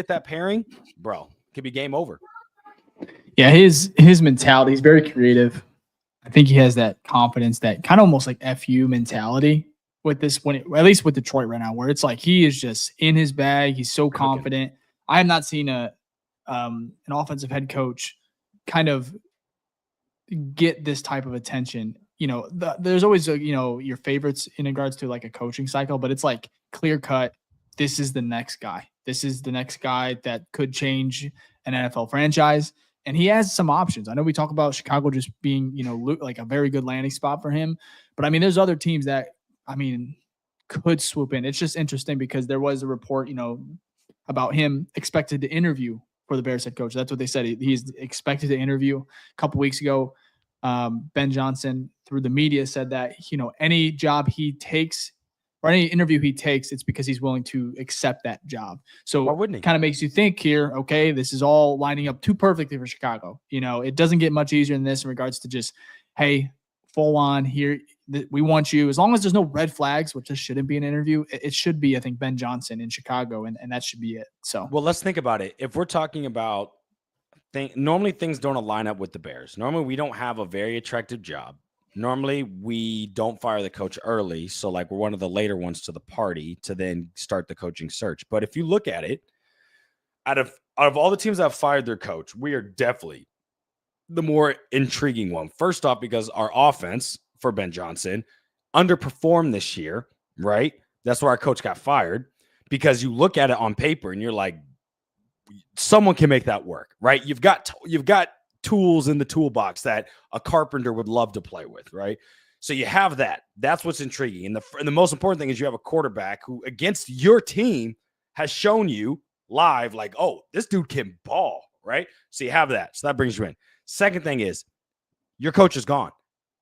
that pairing, bro, it could be game over. Yeah, his mentality, he's very creative. I think he has that confidence, that kind of almost like FU mentality with this at least with Detroit right now, where it's like he is just in his bag. He's so confident. I have not seen an offensive head coach kind of get this type of attention. You know, there's always your favorites in regards to like a coaching cycle, but it's like clear cut. This is the next guy. This is the next guy that could change an NFL franchise. And he has some options. I know we talk about Chicago just being, like a very good landing spot for him. But I mean, there's other teams that, could swoop in. It's just interesting because there was a report, about him expected to interview for the Bears head coach. That's what they said. He's expected to interview. A couple weeks ago, Ben Johnson, through the media, said that, any job he takes or any interview he takes, it's because he's willing to accept that job. So it kind of makes you think here, okay, this is all lining up too perfectly for Chicago. It doesn't get much easier than this in regards to just, hey, full on here. We want you. As long as there's no red flags, which this shouldn't be an interview, it should be, I think, Ben Johnson in Chicago, and that should be it. So, well, let's think about it. If we're talking about normally things don't align up with the Bears. Normally we don't have a very attractive job. Normally, we don't fire the coach early, so like we're one of the later ones to the party to then start the coaching search. But if you look at it, out of all the teams that have fired their coach, we are definitely the more intriguing one. First off, because our offense for Ben Johnson underperformed this year, right? That's where our coach got fired, because you look at it on paper and you're like, someone can make that work, right? You've got tools in the toolbox that a carpenter would love to play with, right? So you have that. That's what's intriguing. And the most important thing is you have a quarterback who, against your team, has shown you live, like, oh, this dude can ball, right? So you have that. So that brings you in. Second thing is your coach is gone.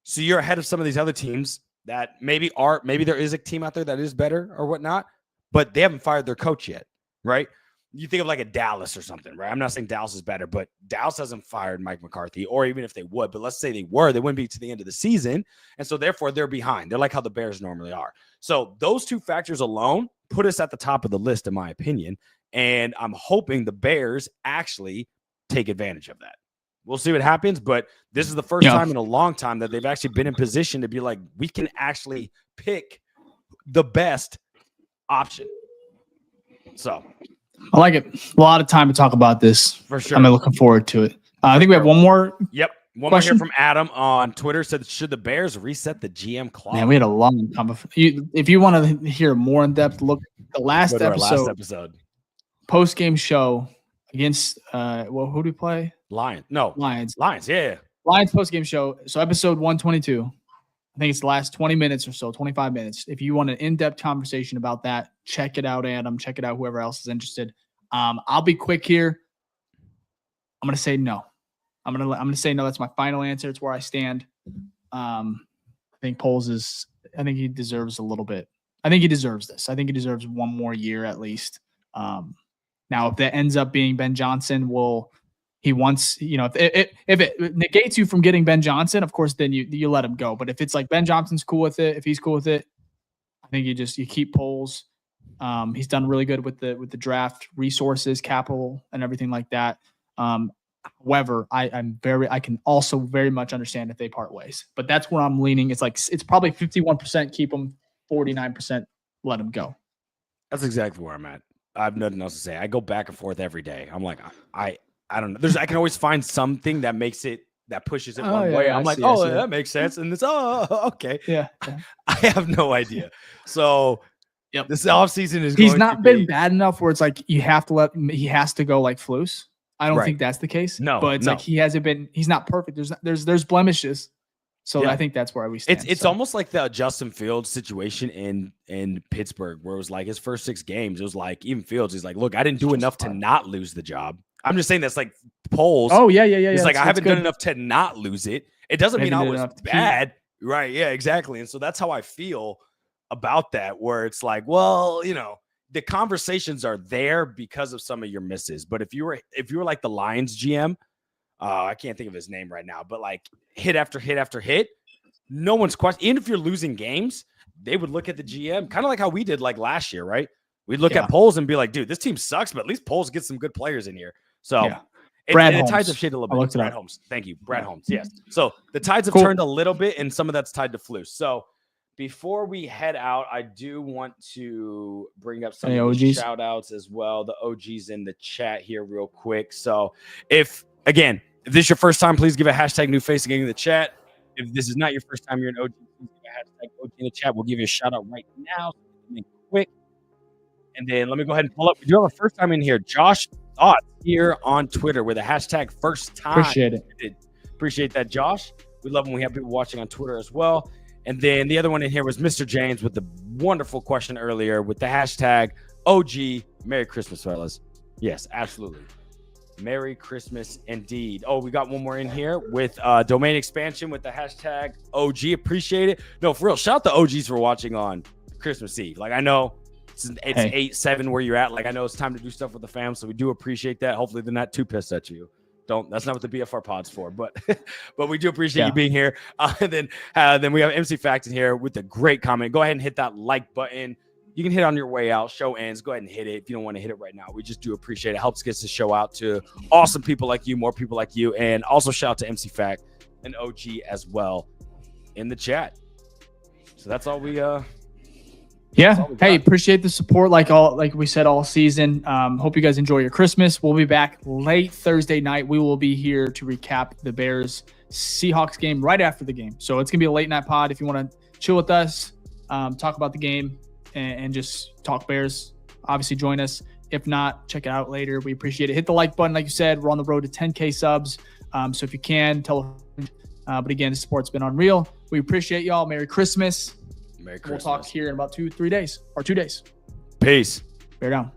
So you're ahead of some of these other teams that maybe there is a team out there that is better or whatnot, but they haven't fired their coach yet, right? You think of like a Dallas or something, right? I'm not saying Dallas is better, but Dallas hasn't fired Mike McCarthy, or even if they would, but let's say they wouldn't be to the end of the season. And so therefore they're behind. They're like how the Bears normally are. So those two factors alone put us at the top of the list, in my opinion. And I'm hoping the Bears actually take advantage of that. We'll see what happens, but this is the first time in a long time that they've actually been in position to be like, we can actually pick the best option. So I like it. A lot of time to talk about this. For sure. I'm looking forward to it. I think we have one more. Yep. One question more here from Adam on Twitter said, should the Bears reset the GM clock? Man, we had a long time. If you want to hear more in depth, look at the last episode. Post-game show against who do we play? Lions. Yeah. Lions post-game show. So episode 122. I think it's the last 20 minutes or so, 25 minutes. If you want an in-depth conversation about that, check it out, Adam. Check it out, whoever else is interested. I'll be quick here. I'm gonna say no. I'm gonna say no. That's my final answer. It's where I stand. I think I think he deserves a little bit. I think he deserves this. I think he deserves one more year at least. Now, if that ends up being Ben Johnson, if it negates you from getting Ben Johnson, of course, then you let him go. But if it's like Ben Johnson's cool with it, if he's cool with it, I think you keep Poles. He's done really good with the draft resources, capital, and everything like that. However, I can also very much understand if they part ways. But that's where I'm leaning. It's probably 51% keep him, 49% let him go. That's exactly where I'm at. I have nothing else to say. I go back and forth every day. I'm like, I don't know. I can always find something that pushes it one way. I'm like, that makes sense. And it's okay. Yeah. I have no idea. So yep. This offseason is he's not been bad enough where it's like he has to go like Flus. I don't think that's the case. No, but it's like he's not perfect. There's blemishes. So yeah. I think that's where we stand. It's almost like the Justin Fields situation in Pittsburgh, where it was like his first 6 games. It was like even Fields, he's like, look, I didn't do enough to not lose the job. I'm just saying that's like Poles. Oh yeah. It's like I haven't done enough to not lose it. It doesn't mean I was bad, right? Yeah, exactly. And so that's how I feel about that. Where it's like, well, the conversations are there because of some of your misses. But if you were like the Lions GM. I can't think of his name right now, but like hit after hit after hit, no one's questioning. Even if you're losing games, they would look at the GM kind of like how we did like last year, right? We'd look at Poles and be like, dude, this team sucks, but at least Poles gets some good players in here. So the tides have shifted a little bit. Brad Holmes. Thank you. Brad Holmes. Yes. So the tides have turned a little bit, and some of that's tied to Flus. So before we head out, I do want to bring up some of the shout outs as well. The OGs in the chat here real quick. So if this is your first time, please give a hashtag new face again in the chat. If this is not your first time, you're an OG, please give a hashtag OG in the chat. We'll give you a shout out right now. So make it quick. And then let me go ahead and pull up. We do have a first time in here. Josh Thoughts here on Twitter with a hashtag first time. Appreciate that, Josh. We love when we have people watching on Twitter as well. And then the other one in here was Mr. James with the wonderful question earlier with the hashtag OG. Merry Christmas, fellas. Yes, absolutely. Merry Christmas indeed. Oh, we got one more in here with domain expansion with the hashtag OG. Appreciate it. No, for real. Shout out to OGs for watching on Christmas Eve. Like, I know it's 8-7 where you're at. Like, I know it's time to do stuff with the fam, so we do appreciate that. Hopefully they're not too pissed at you. That's not what the BFR pod's for, but we do appreciate you being here. And then we have MC Fact in here with a great comment. Go ahead and hit that like button. You can hit on your way out. Show ends. Go ahead and hit it if you don't want to hit it right now. We just do appreciate it. It helps get the show out to awesome people like you, more people like you. And also shout out to MC Fact and OG as well in the chat. So that's all we hey, appreciate the support like we said all season. Hope you guys enjoy your Christmas. We'll be back late Thursday night. We will be here to recap the Bears Seahawks game right after the game. So it's gonna be a late night pod if you want to chill with us, talk about the game and just talk Bears. Obviously join us. If not, check it out later. We appreciate it. Hit the like button. Like you said, we're on the road to 10K subs. So if you can, tell a friend. But again, the support's been unreal. We appreciate y'all. Merry Christmas. Merry Christmas. We'll talk here in about 2 days. Peace. Bear down.